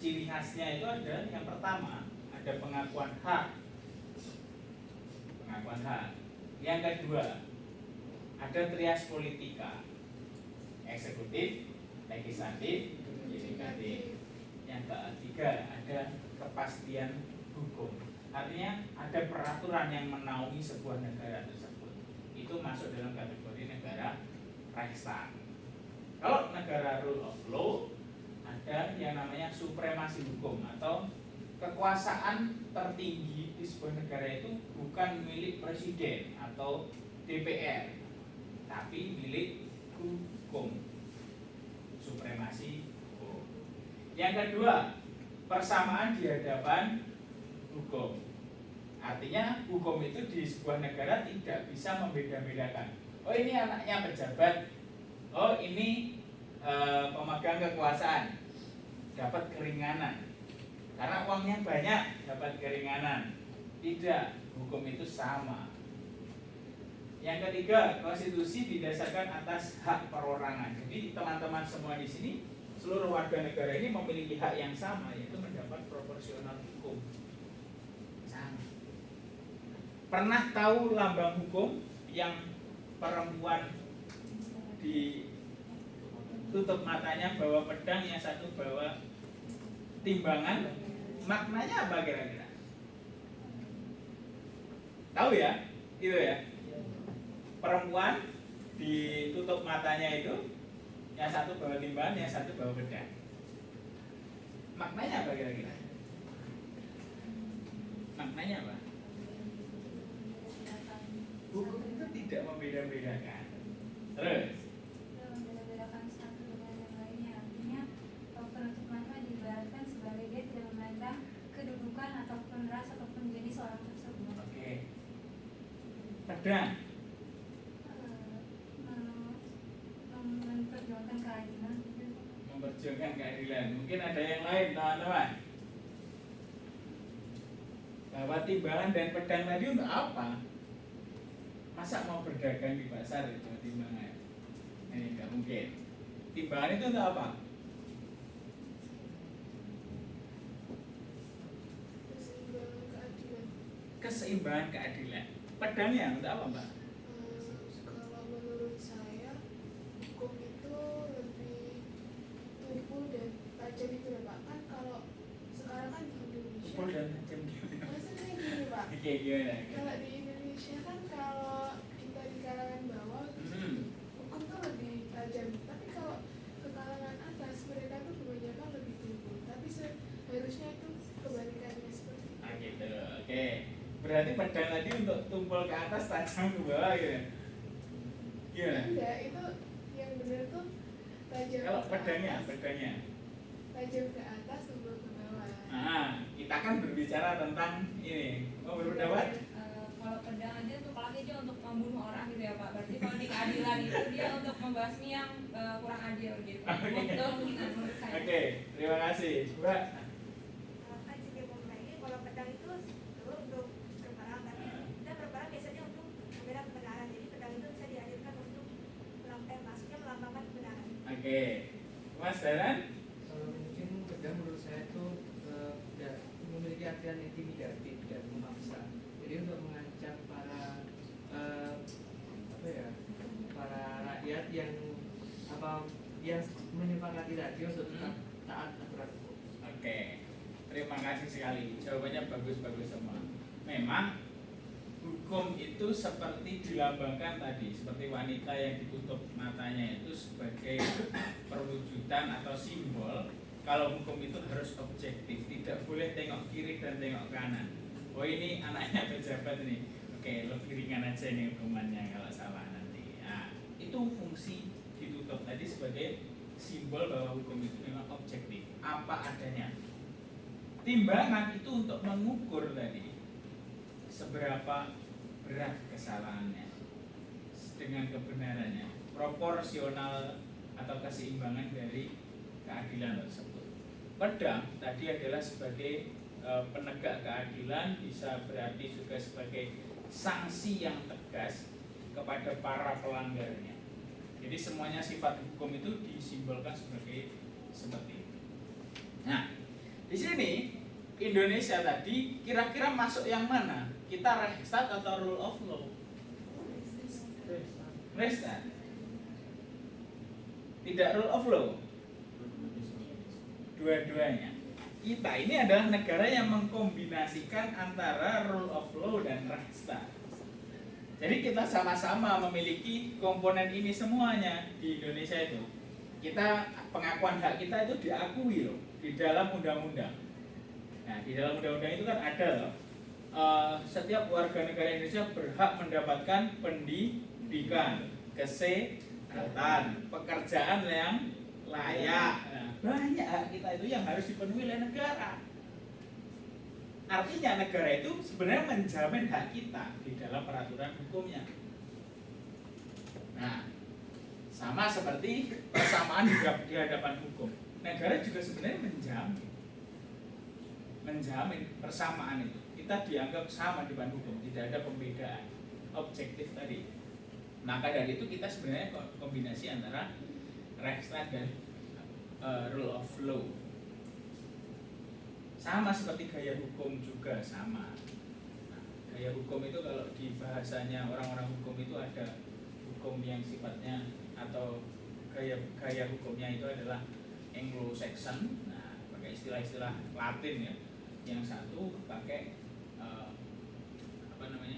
Speaker 1: ciri khasnya itu ada yang pertama, ada pengakuan hak. Pengakuan hak. Yang kedua, ada trias politika, eksekutif, legislatif, yudikatif. Yang ketiga, ada kepastian hukum. Artinya ada peraturan yang menaungi sebuah negara tersebut. Itu masuk dalam kategori negara Rechtsstaat. Kalau negara rule of law, ada yang namanya supremasi hukum atau kekuasaan tertinggi di sebuah negara itu bukan milik presiden atau DPR, tapi milik hukum. Supremasi hukum. Yang kedua, persamaan di hadapan hukum. Artinya hukum itu di sebuah negara tidak bisa membeda-bedakan. Oh, ini anaknya pejabat. Oh, ini pemegang kekuasaan, dapat keringanan. Karena uangnya banyak, dapat keringanan. Tidak, hukum itu sama. Yang ketiga, konstitusi didasarkan atas hak perorangan. Jadi teman-teman semua di sini, seluruh warga negara ini memiliki hak yang sama, yaitu mendapat proporsional hukum. Sama. Pernah tahu lambang hukum yang perempuan ditutup matanya bawa pedang, yang satu bawa timbangan? Maknanya apa kira-kira? Tahu ya? Itu ya. Perempuan ditutup matanya itu, yang satu bawa timbangan, yang satu bawa pedang. Maknanya apa kira-kira? Maknanya apa? Hukum itu tidak membeda-bedakan. Terus?
Speaker 6: Membeda-bedakan satu dengan yang lainnya. Artinya penutup mata diibaratkan sebagai dia tidak memandang kedudukan ataupun ras ataupun jenis orang tersebut.
Speaker 1: Oke. Pedang.
Speaker 6: Memperjuangkan keadilan.
Speaker 1: Memperjuangkan keadilan. Mungkin ada yang lain, teman-teman. Bawa timbangan dan pedang tadi untuk apa? Masa mau berdagang di pasar itu timbangan? Ini enggak mungkin. Timbangan itu untuk apa? Keseimbangan keadilan. Pedangnya untuk apa, Mbak?
Speaker 7: Kalau menurut saya hukum itu lebih tumpul dan tajam itu ya Pak. Kan kalau sekarang kan di Indonesia
Speaker 1: Pukul dan tajam gimana?
Speaker 7: maksudnya gini Pak.
Speaker 1: Oke, gimana?
Speaker 7: Kalau di Indonesia kan kalau kita di kalangan bawah hukum tuh lebih tajam. Tapi kalau
Speaker 1: berarti pedang tadi untuk tumpul ke atas, tajam ke bawah gitu. Gimana?
Speaker 7: Enggak, itu yang benar tuh tajam
Speaker 1: Kalau
Speaker 7: ke
Speaker 1: pedangnya,
Speaker 7: atas,
Speaker 1: pedangnya.
Speaker 7: tajam ke atas, tumpul ke bawah.
Speaker 1: Nah, kita kan berbicara tentang ini. Mau berpendapat?
Speaker 6: Kalau pedang aja untuk laki aja untuk membunuh orang gitu ya Pak. Berarti kalau di keadilan itu dia untuk membasmi yang kurang adil gitu. Itu mungkin menurut saya.
Speaker 1: Oke, terima kasih. Mbak.
Speaker 8: Kan segi pembaiknya kalau pedang itu dulu untuk berperang, tapi kita berperang biasanya untuk membela kebenaran. Jadi pedang itu bisa dihadirkan untuk maksudnya melambangkan kebenaran.
Speaker 1: Oke. Mas Danan?
Speaker 4: Mungkin pedang menurut saya itu memiliki artian intimidatif dan memaksa. Jadi untuk mengancam para para rakyat yang menyepakati tadi untuk tetap taat aturan hukum.
Speaker 1: Oke. Terima kasih sekali. Jawabannya bagus-bagus semua. Memang hukum itu seperti dilambangkan tadi, seperti wanita yang ditutup matanya itu sebagai perwujudan atau simbol. Kalau hukum itu harus objektif, tidak boleh tengok kiri dan tengok kanan. Oh ini anaknya pejabat nih, oke lebih ringan aja nih hukumannya kalau salah nanti. Nah, itu fungsi ditutup tadi sebagai simbol bahwa hukum itu memang objektif, apa adanya. Timbangan itu untuk mengukur tadi seberapa berat kesalahannya dengan kebenarannya, proporsional atau keseimbangan dari keadilan tersebut. Pedang tadi adalah sebagai penegak keadilan, bisa berarti juga sebagai sanksi yang tegas kepada para pelanggarnya. Jadi semuanya sifat hukum itu disimbolkan sebagai seperti itu. Nah, di sini Indonesia tadi kira-kira masuk yang mana? Kita Rechtsstaat atau rule of law? Rechtsstaat. Tidak rule of law. Dua-duanya. Kita ini adalah negara yang mengkombinasikan antara rule of law dan Rechtsstaat. Jadi kita sama-sama memiliki komponen ini semuanya di Indonesia itu. Kita pengakuan hak kita itu diakui loh di dalam undang-undang. Nah, di dalam undang-undang itu kan ada loh, setiap warga negara Indonesia berhak mendapatkan pendidikan, kesehatan, pekerjaan yang layak. Nah, banyak hak kita itu yang harus dipenuhi oleh negara. Artinya negara itu sebenarnya menjamin hak kita di dalam peraturan hukumnya. Nah, sama seperti persamaan di hadapan hukum. Negara juga sebenarnya menjamin persamaan itu. Kita dianggap sama di depan hukum, tidak ada pembedaan objektif tadi. Maka dari itu kita sebenarnya kombinasi antara Rechtsstaat dan rule of law. Sama seperti gaya hukum juga sama. Nah, gaya hukum itu kalau di bahasanya orang-orang hukum itu ada hukum yang sifatnya atau gaya hukumnya itu adalah Anglo-Saxon. Nah, pakai istilah-istilah Latin ya. Yang satu pakai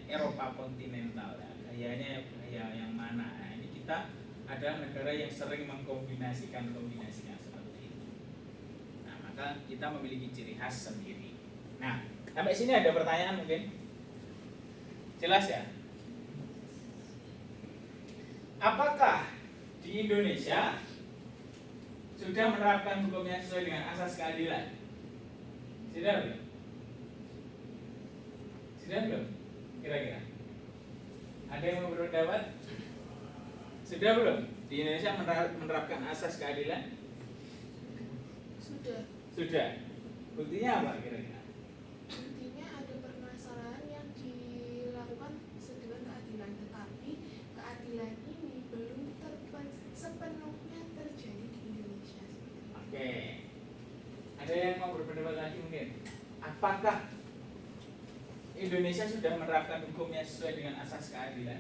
Speaker 1: Eropa kontinental ya. Gayanya gaya yang mana? Nah, ini kita adalah negara yang sering mengkombinasikan seperti itu. Nah, maka kita memiliki ciri khas sendiri. Nah, sampai sini ada pertanyaan mungkin? Jelas ya? Apakah di Indonesia sudah menerapkan hukumnya sesuai dengan asas keadilan? Sudah belum? Sudah belum? Kira-kira? Ada yang mau berpendapat? Sudah belum? Di Indonesia menerapkan asas keadilan?
Speaker 7: Sudah.
Speaker 1: Sudah. Buktinya apa kira-kira?
Speaker 7: Intinya ada permasalahan yang dilakukan dengan keadilan, tetapi keadilan ini belum sepenuhnya terjadi di Indonesia.
Speaker 1: Oke. Ada yang mau berpendapat lagi mungkin? Apakah Indonesia sudah menerapkan hukumnya sesuai dengan asas keadilan?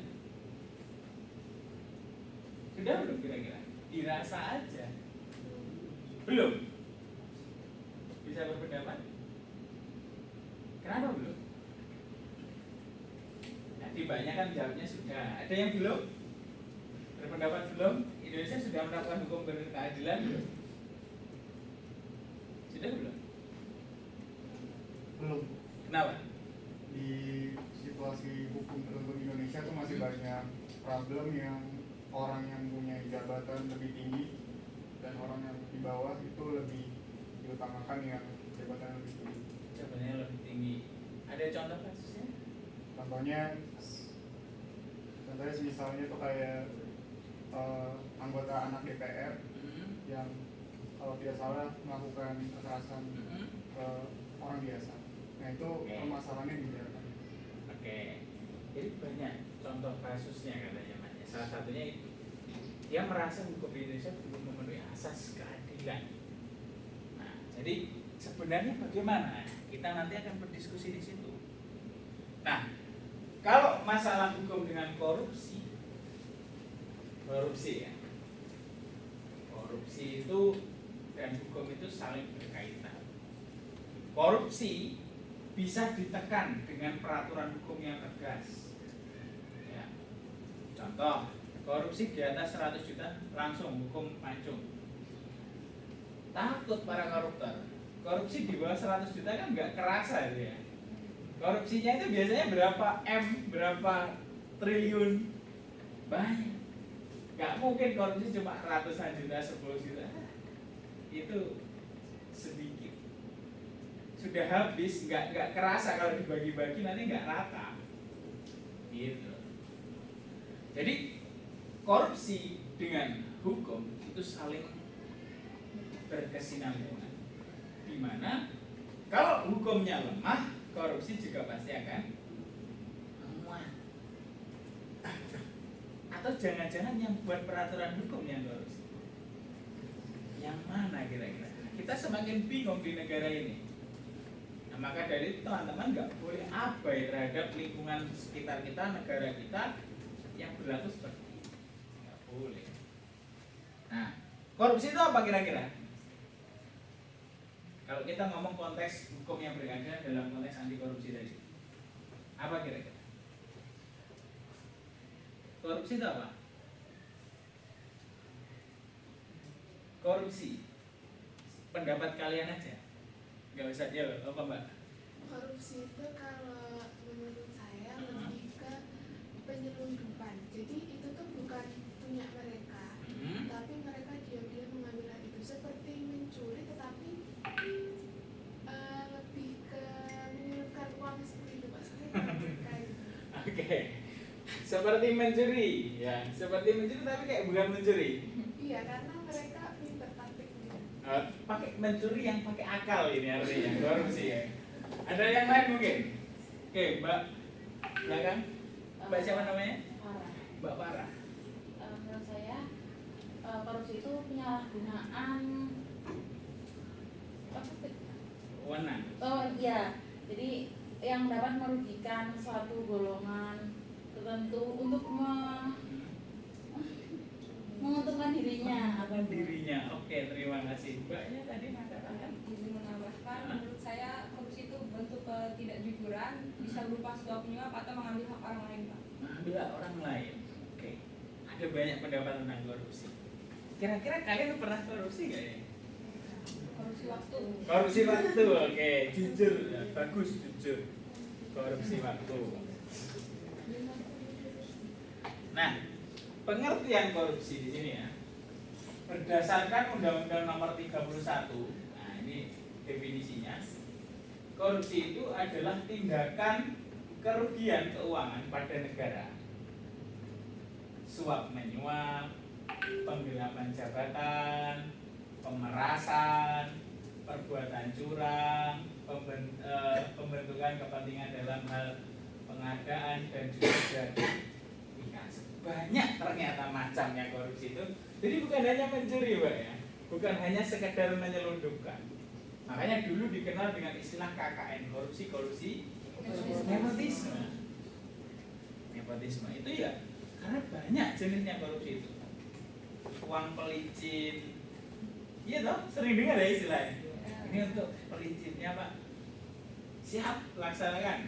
Speaker 1: Sudah belum kira-kira? Dirasa aja. Belum? Bisa berpendapat? Kenapa belum? Nanti banyak kan jawabnya sudah. Ada yang belum? Berpendapat belum? Indonesia sudah menerapkan hukum berkeadilan belum? Sudah belum?
Speaker 5: Belum.
Speaker 1: Kenapa?
Speaker 5: Di situasi hukum tertentu di Indonesia tuh masih banyak problem yang orang yang punya jabatan lebih tinggi dan orang yang di bawah itu lebih diutamakan yang jabatan lebih tinggi.
Speaker 1: Jabatannya lebih tinggi. Ada contoh kasusnya?
Speaker 5: Contohnya misalnya tuh kayak anggota anak DPR yang kalau tidak salah melakukan kekerasan ke orang biasa. Nah itu permasalahannya di mana?
Speaker 1: Oke. Jadi banyak contoh kasusnya katanya Mas. Salah satunya itu dia merasa hukum di Indonesia belum memenuhi asas keadilan. Nah, jadi sebenarnya bagaimana? Kita nanti akan berdiskusi di situ. Nah, kalau masalah hukum dengan korupsi ya, korupsi itu dan hukum itu saling berkaitan. Korupsi bisa ditekan dengan peraturan hukum yang tegas. Ya. Contoh, korupsi di atas 100 juta langsung hukum pancung. Takut para koruptor. Korupsi di bawah 100 juta kan nggak kerasa itu ya. Korupsinya itu biasanya berapa M, berapa triliun, banyak. Nggak mungkin korupsi cuma ratusan juta, 10 juta. Itu sedikit. Sudah habis, nggak kerasa kalau dibagi-bagi nanti nggak rata. Gitu. Jadi korupsi dengan hukum itu saling berkesinambungan. Di mana kalau hukumnya lemah, korupsi juga pasti akan menguat. Atau jangan-jangan yang buat peraturan hukum yang korupsi? Yang mana kira-kira? Kita semakin bingung di negara ini. Nah, maka dari itu teman-teman nggak boleh abai terhadap lingkungan sekitar kita, negara kita yang berlaku seperti ini. Nggak boleh. Nah, korupsi itu apa kira-kira? Kalau kita ngomong konteks hukum yang berada dalam konteks anti korupsi tadi, apa kira-kira? Korupsi itu apa? Korupsi, pendapat kalian aja, nggak usah dia loh, apa Mbak?
Speaker 7: Korupsi itu kalau menurut saya lebih ke penyelundupan. Jadi itu tuh bukan punya mereka, tapi mereka diam-diam mengambil hal itu, seperti mencuri tetapi lebih ke menyelundupkan uang seperti itu Pak.
Speaker 1: Oke. Seperti mencuri, ya. Seperti mencuri tapi kayak bukan mencuri.
Speaker 7: Iya, karena mereka pintar taktiknya.
Speaker 1: Pakai mencuri yang pakai akal ini artinya korupsi ya. Ada yang lain mungkin? Oke, Mbak. Silakan. Mbak siapa namanya?
Speaker 2: Farah.
Speaker 1: Mbak Farah.
Speaker 2: Menurut saya korupsi itu penyalahgunaan
Speaker 1: Wewenang.
Speaker 2: Oh iya, jadi yang dapat merugikan suatu golongan tertentu untuk menguntungkan dirinya.
Speaker 1: Dirinya. Oke, terima kasih. Mbaknya tadi mengatakan
Speaker 9: Izin menambahkan, menurut saya korupsi itu bentuk ketidakjujuran, bisa berupa suap menyuap atau mengambil hak orang lain, Pak.
Speaker 1: mengambil hak orang lain. Oke. Ada banyak pendapat tentang korupsi. Kira-kira kalian pernah korupsi nggak ya?
Speaker 9: Korupsi waktu.
Speaker 1: Korupsi waktu, oke. Jujur, ya. Bagus jujur. Korupsi waktu. Nah, pengertian korupsi di sini ya, berdasarkan Undang-Undang Nomor 31. Nah, ini definisinya. Korupsi itu adalah tindakan kerugian keuangan pada negara. Suap menyuap, penggelapan jabatan, pemerasan, perbuatan curang, pembentukan kepentingan dalam hal pengadaan dan juga gratifikasi. Banyak ternyata macamnya korupsi itu. Jadi bukan hanya mencuri, Pak ya. Bukan hanya sekedar menyelundupkan. Makanya dulu dikenal dengan istilah KKN, korupsi, nepotisme. Nepotisme itu ya karena banyak jenisnya korupsi itu. Uang pelicin. Iya toh, sering dengar ya istilahnya. Ini untuk pelicinnya Pak. Siap, laksanakan.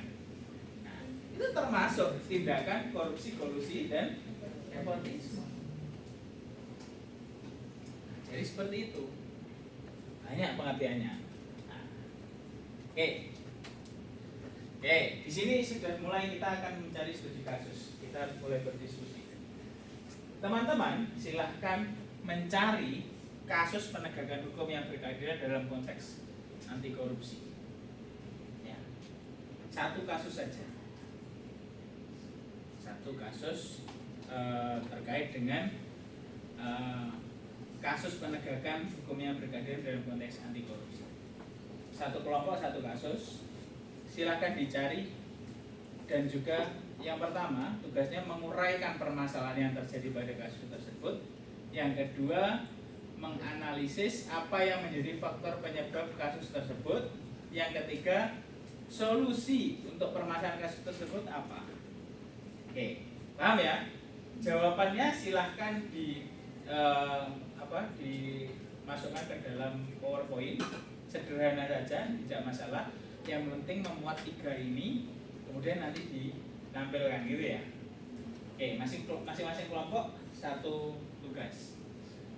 Speaker 1: Nah, itu termasuk tindakan korupsi, kolusi dan nepotisme. Nah, jadi seperti itu. Banyak pengertiannya. Nah, oke. Oke, di sini sudah mulai kita akan mencari studi kasus. Kita mulai berdiskusi. Teman-teman, silahkan mencari kasus penegakan hukum yang berkeadilan dalam konteks anti korupsi. Ya. Satu kasus saja. Satu kasus terkait dengan kasus penegakan hukum yang berkeadilan dalam konteks anti korupsi. Satu kelompok, satu kasus. Silakan dicari. Dan juga yang pertama, tugasnya menguraikan permasalahan yang terjadi pada kasus tersebut. Yang kedua, menganalisis apa yang menjadi faktor penyebab kasus tersebut. Yang ketiga, solusi untuk permasalahan kasus tersebut apa. Oke, paham ya? Jawabannya silahkan dimasukkan ke dalam PowerPoint. Sederhana saja, tidak masalah. Yang penting memuat 3 ini, kemudian nanti ditampilkan gitu ya. Oke, masing-masing kelompok satu tugas,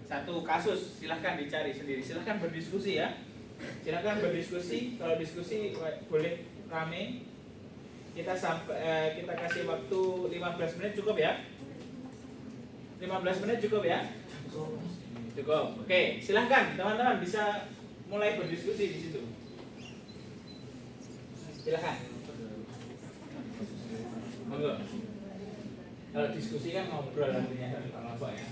Speaker 1: satu kasus. Silahkan dicari sendiri. Silahkan berdiskusi ya. Silahkan berdiskusi. Kalau diskusi boleh rame. Kita kasih waktu 15 menit cukup ya? 15 menit cukup ya? Cukup. Oke, silahkan teman-teman bisa mulai berdiskusi di situ. Silahkan. Monggo. Kalau diskusi kan ngobrol artinya satu kelompok ya.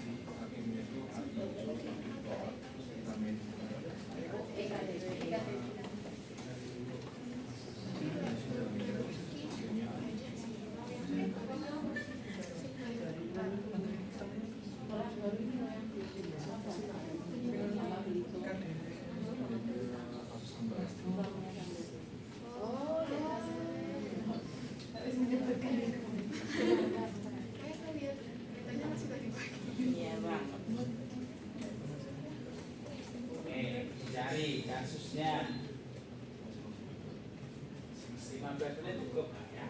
Speaker 1: Cari kasusnya 15 menit cukup ya.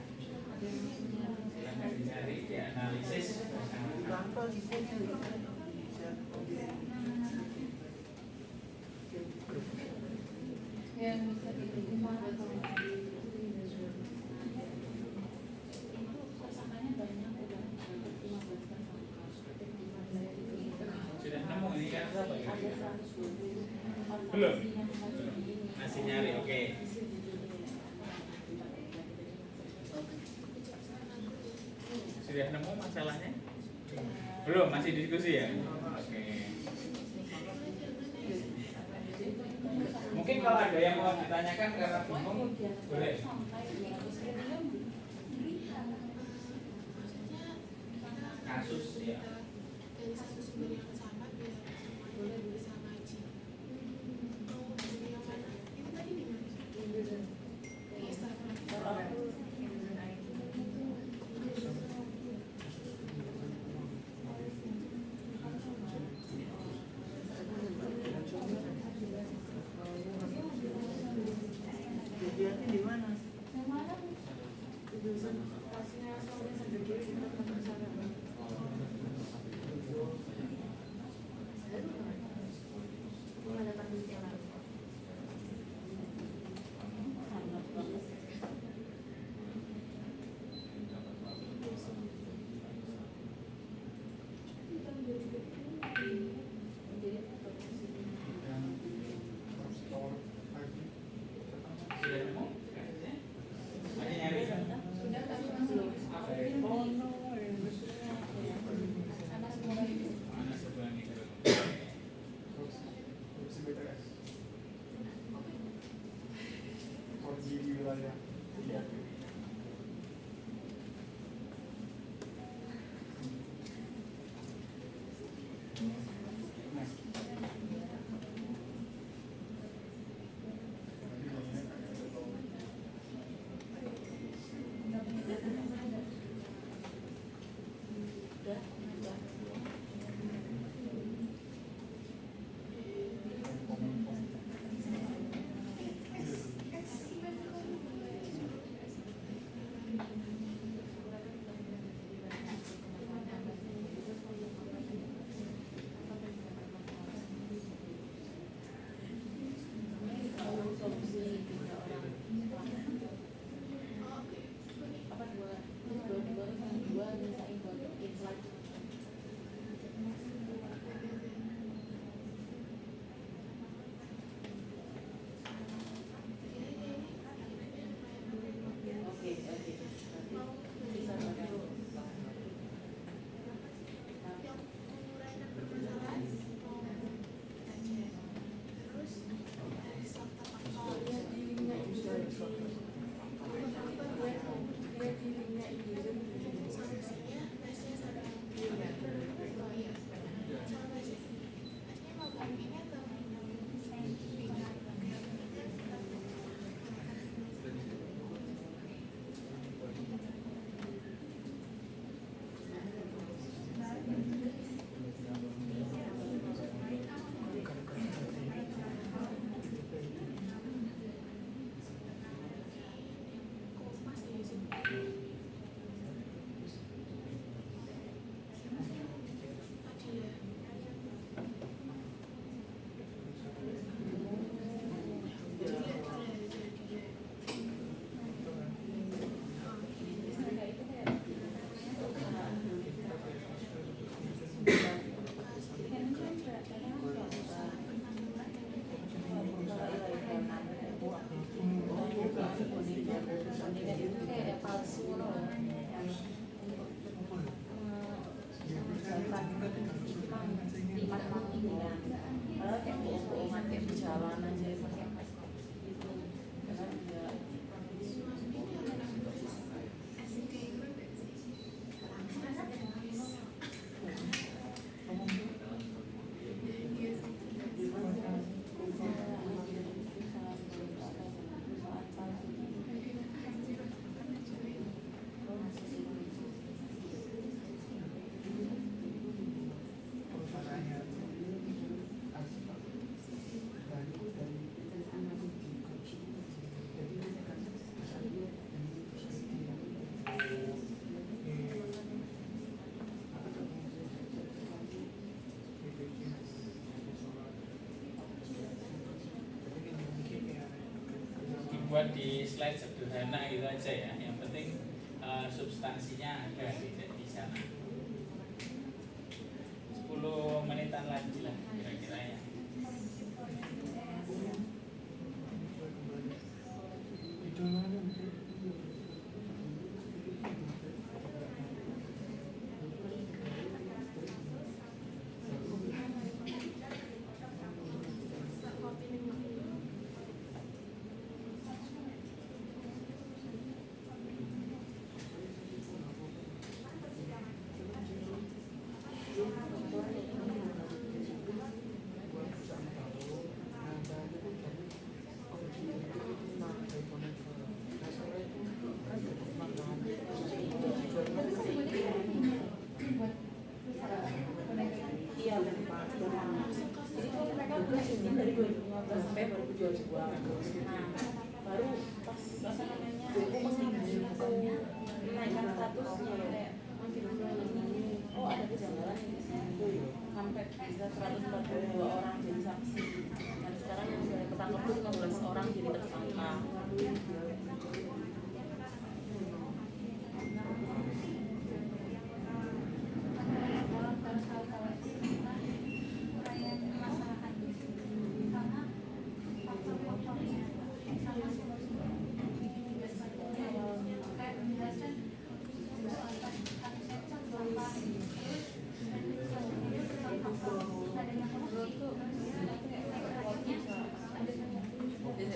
Speaker 1: Silahkan dicari, dianalisis
Speaker 2: yang bisa diterima atau
Speaker 1: sudah nemu ini kan belum? Masih nyari, oke. Sudah nemu masalahnya? Belum, masih diskusi ya? Oke. Mungkin kalau ada yang mau ditanyakan karena bingung, boleh. Kasus ya.
Speaker 7: Dari satu sumber yang sama biar semuanya bisa ngaji. Mau dari yang mana? Itu tadi di mana? Di Instagram.
Speaker 10: Di mana?
Speaker 2: yang mana? Pasnya soalnya sampai kiri kita timah ini kan, kayak bohong-bohongan kayak di jalan aja pakai masker gitu, karena dia
Speaker 1: dibuat di slide sederhana gitu aja ya. Yang penting substansinya ada di sana. 10 menitan lagi lah kira-kira ya. Iya, jadi kalau mereka buka ini dari 2015 sampai baru jual sebuah. Nah, baru pas aku mesti naikkan statusnya kayak makin ini, oh ada kejanggalan di situ sampai bisa 142 orang jadi saksi. Dan sekarang yang sudah ketangkep itu 15 orang jadi tersangka.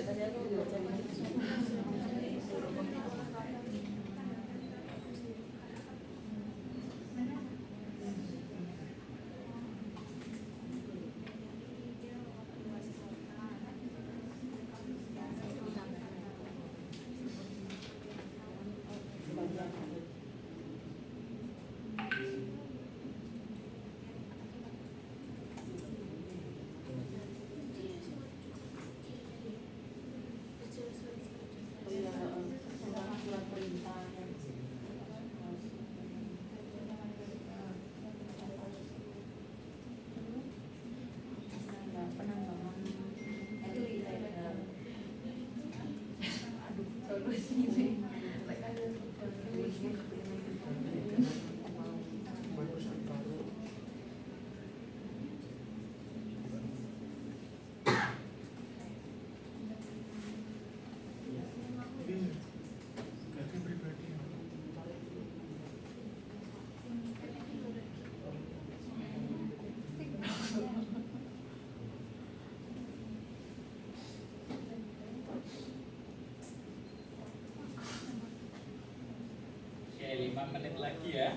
Speaker 1: Tadi aku udah baca dikit. Oke, 5 menit lagi ya.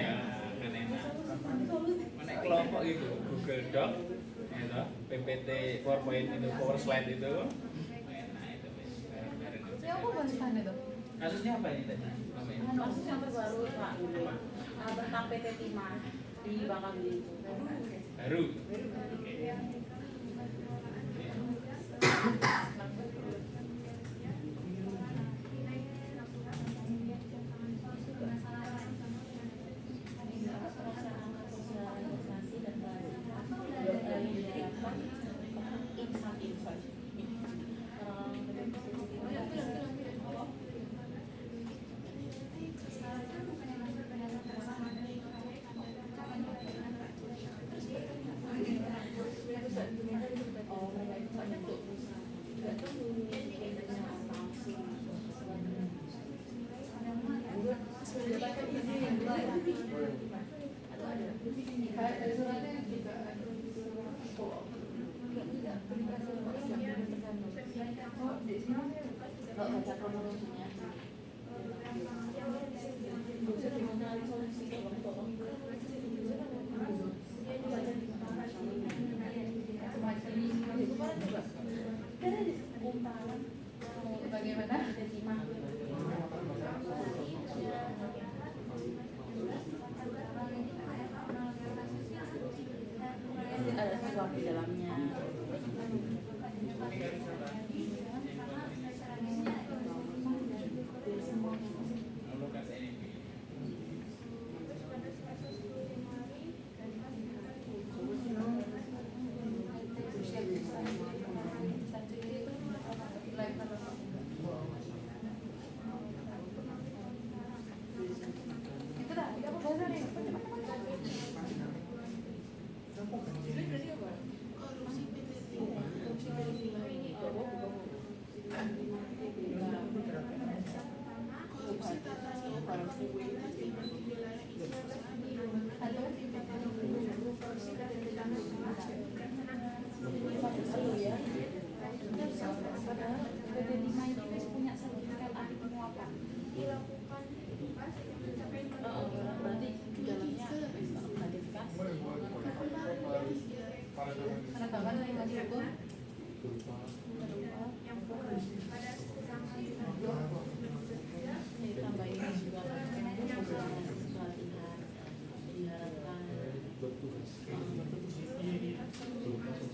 Speaker 1: ya, kan enak. Mana kelompok itu Google Doc, ya PPT, PowerPoint itu, Power Slide itu, enak itu.
Speaker 2: Ya aku barusan itu.
Speaker 1: Kasusnya apa ini tadi?
Speaker 2: Kasus yang terbaru Pak, tentang PT Timah di Bangka-Belitung.
Speaker 1: Baru.
Speaker 2: Baca kronologinya. Bagaimana? Ada sesuatu di dalamnya.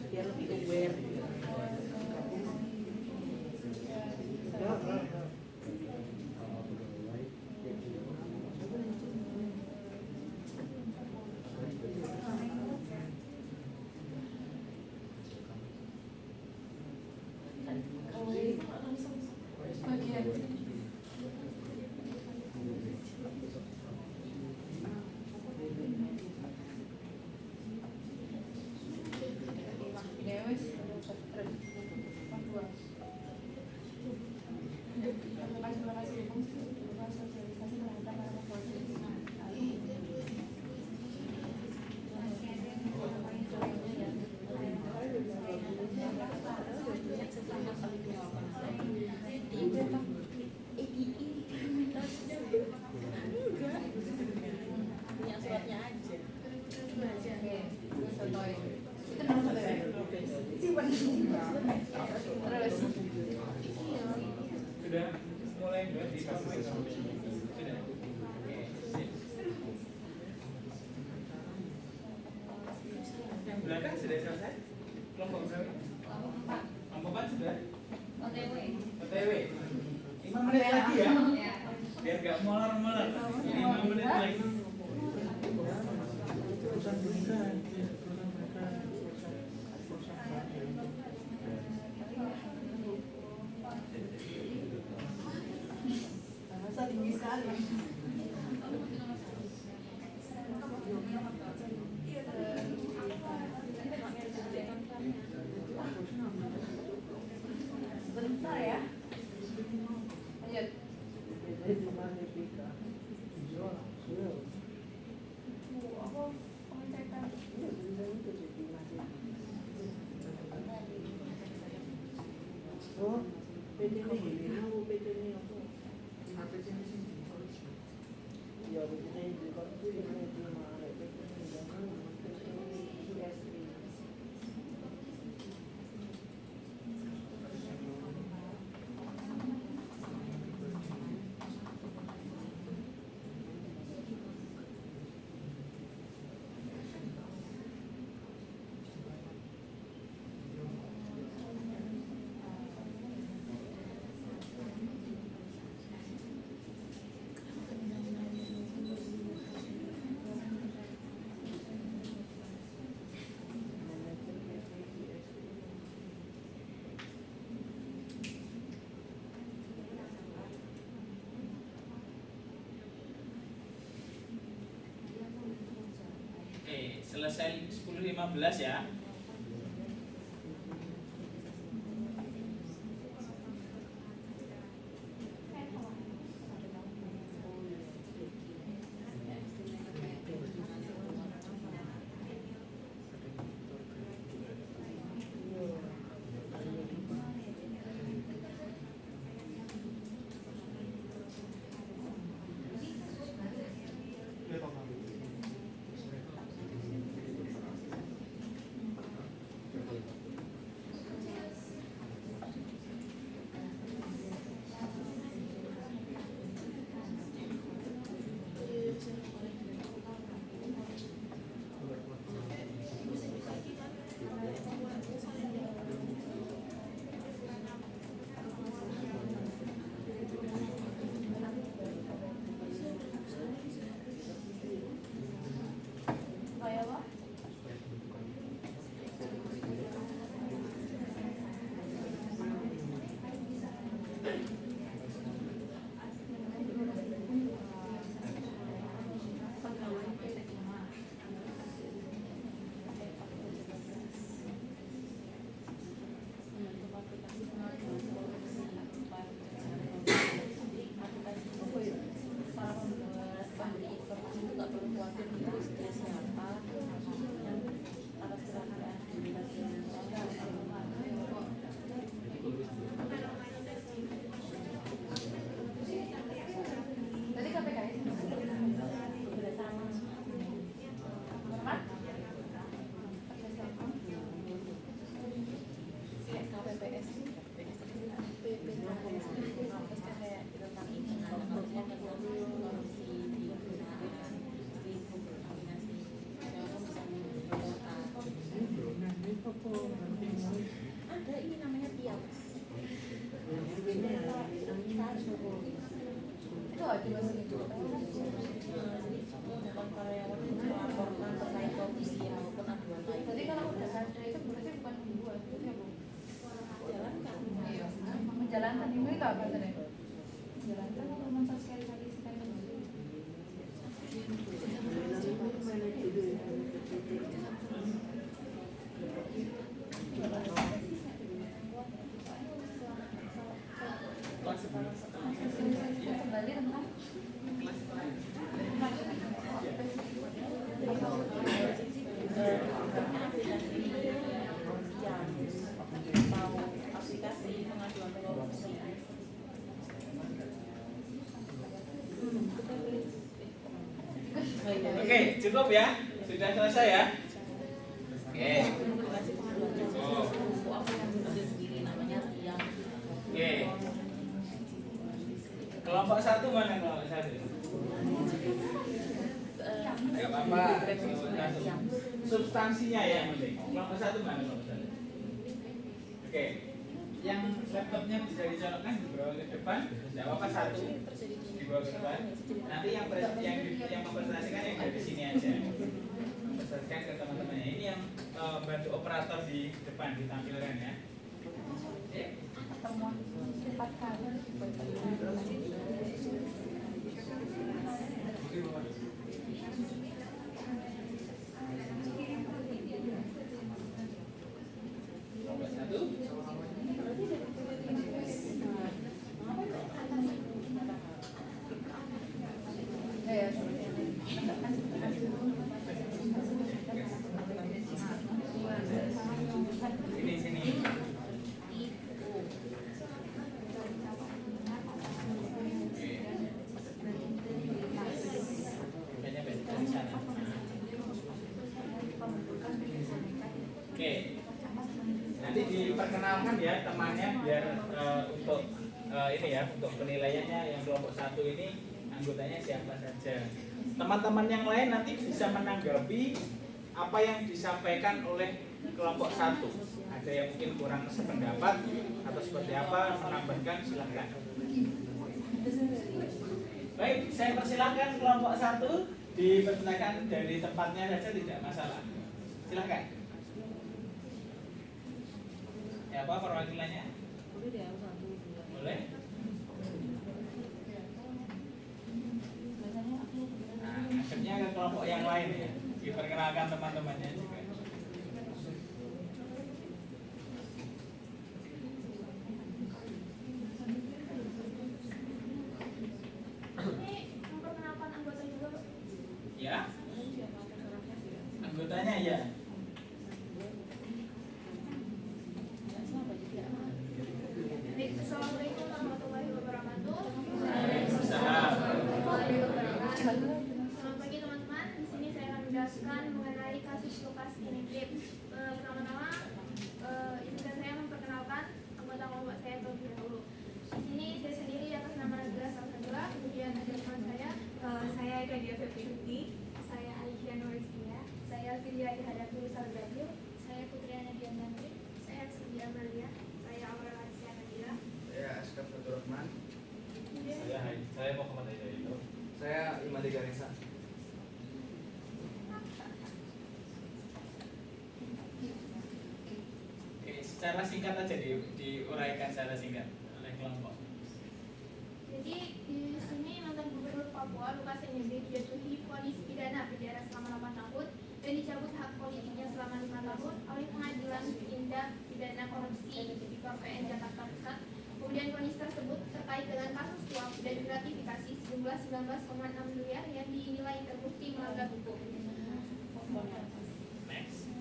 Speaker 2: Biar lebih aware.
Speaker 1: Sudah mulai di sudah. Yang belakang sudah selesai? Kelompok berapa? Kelompok 4 sudah?
Speaker 9: OTW.
Speaker 1: OTW. 5 menit lagi ya? Biar gak molor-molor. 5 menit lagi.
Speaker 10: Tinggi sekali.
Speaker 2: Bentar ya. Lanjut.
Speaker 10: Oh, PT ini gini, PT ini apa?
Speaker 1: Selesai 10.15 ya.
Speaker 2: Ada ini namanya tiap. Itu ada bahasa itu. Karyawan melaporkan terkait kondisi maupun aduan lain. Jadi kalau udah ada itu berarti bukan membuat, itu apa? Menjalankan. Iya. Menjalankan itu apa tadi? Menjalankan atau mensosialisasikan? Kembali tentang aplikasi pengaduan korupsi.
Speaker 1: Oke, cukup ya. Sudah selesai ya. Oke. Oke. Kelompok 1 mana kelompok 1? Enggak apa-apa. Substansinya ya yang penting. Kelompok 1 mana kelompok 1? Oke. Yang laptopnya bisa dicolokkan dibawa ke depan. Enggak apa-apa, 1 dibawa ke depan. Nanti yang mempresentasikan yang dari sini aja. Mempresentasikan ke teman-temannya. Ini yang bantu operator di depan ditampilkan ya. Oke.
Speaker 2: Pertemuan 4 kali.
Speaker 1: Kelompok 1. Sini. ya temannya biar untuk ini ya, untuk penilaiannya yang kelompok 1 ini anggotanya siapa saja. Teman-teman yang lain nanti bisa menanggapi apa yang disampaikan oleh kelompok 1. Ada yang mungkin kurang sependapat atau seperti apa, menambahkan, silahkan. Baik, saya persilahkan kelompok 1 dipersilakan dari tempatnya saja, tidak masalah. Silahkan. Ya, apa perwakilannya? Boleh? Nah, akhirnya ke kelompok yang lain ya. Diperkenalkan teman-temannya juga.
Speaker 6: Memperkenalkan anggota juga, Pak.
Speaker 1: Ya. Anggotanya ya.
Speaker 6: Assalamualaikum warahmatullahi wabarakatuh.
Speaker 1: Waalaikumsalam.
Speaker 6: Selamat pagi teman-teman. Di sini saya akan menjelaskan mengenai kasus Lukas NMB. Pertama-tama, izinkan saya memperkenalkan anggota kelompok saya terlebih dahulu. Di sini saya sendiri atas nama Nabila Salsabila, kemudian ada teman saya.
Speaker 3: Saya Kadia Febri, saya Aisyah Nurizkia, saya Filia Ihadatul Salzabil,
Speaker 6: Saya Putri Nadia Nandri. Saya Siti Amalia. Saya Amara Lansia Nadira.
Speaker 11: Saya Askar Fatur Rahman.
Speaker 1: Saya Muhammad Hidayat.
Speaker 11: Saya Imadi Garesa.
Speaker 1: Oke, secara singkat aja diuraikan secara singkat oleh kelompok.
Speaker 6: Jadi di sini mantan Gubernur Papua Lukas NMB dijatuhi vonis pidana penjara selama 8 tahun dan dicabut hak politiknya selama 5 tahun oleh Pengadilan Tindak Pidana Korupsi di KPN Jakarta Pusat. Kemudian vonis tersebut terkait dengan kasus suap dan gratifikasi sejumlah 19,6 miliar yang dinilai terbukti melanggar hukum.
Speaker 1: Next.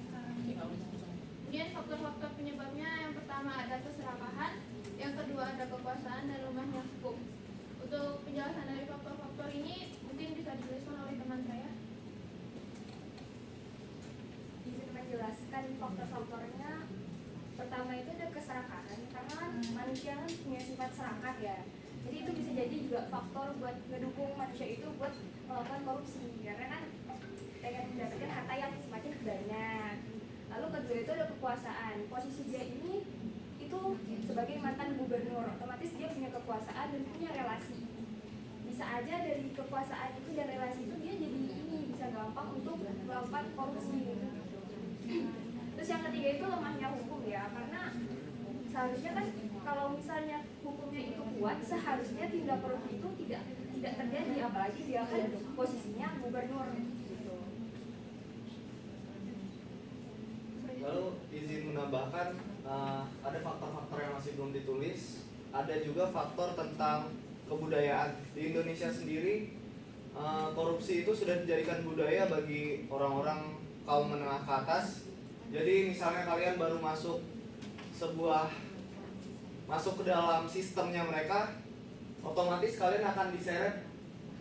Speaker 6: Kemudian faktor-faktor penyebabnya yang pertama ada keserakahan, yang kedua ada kekuasaan dan lemahnya hukum. Untuk penjelasan dari faktor-faktor ini mungkin bisa dijelaskan oleh teman saya.
Speaker 3: izin menjelaskan faktor-faktornya. Pertama itu ada keserakahan, karena kan manusia kan punya sifat serakah ya. Jadi itu bisa jadi juga faktor buat ngedukung manusia itu buat melakukan korupsi, karena kan pengen mendapatkan harta yang semakin banyak. Lalu kedua itu ada kekuasaan. Posisi dia ini itu sebagai mantan gubernur, otomatis dia punya kekuasaan dan punya relasi. Bisa aja dari kekuasaan itu dan relasi itu dia jadi ini bisa gampang untuk melakukan korupsi. Terus yang ketiga itu lemahnya hukum ya, karena seharusnya kan kalau misalnya hukumnya itu kuat, seharusnya tindak korupsi itu tidak terjadi, apalagi dia kan posisinya gubernur gitu.
Speaker 11: Lalu izin menambahkan ada faktor-faktor yang masih belum ditulis. Ada juga faktor tentang kebudayaan. Di Indonesia sendiri korupsi itu sudah dijadikan budaya bagi orang-orang kaum menengah ke atas. Jadi misalnya kalian baru masuk ke dalam sistemnya mereka, otomatis kalian akan diseret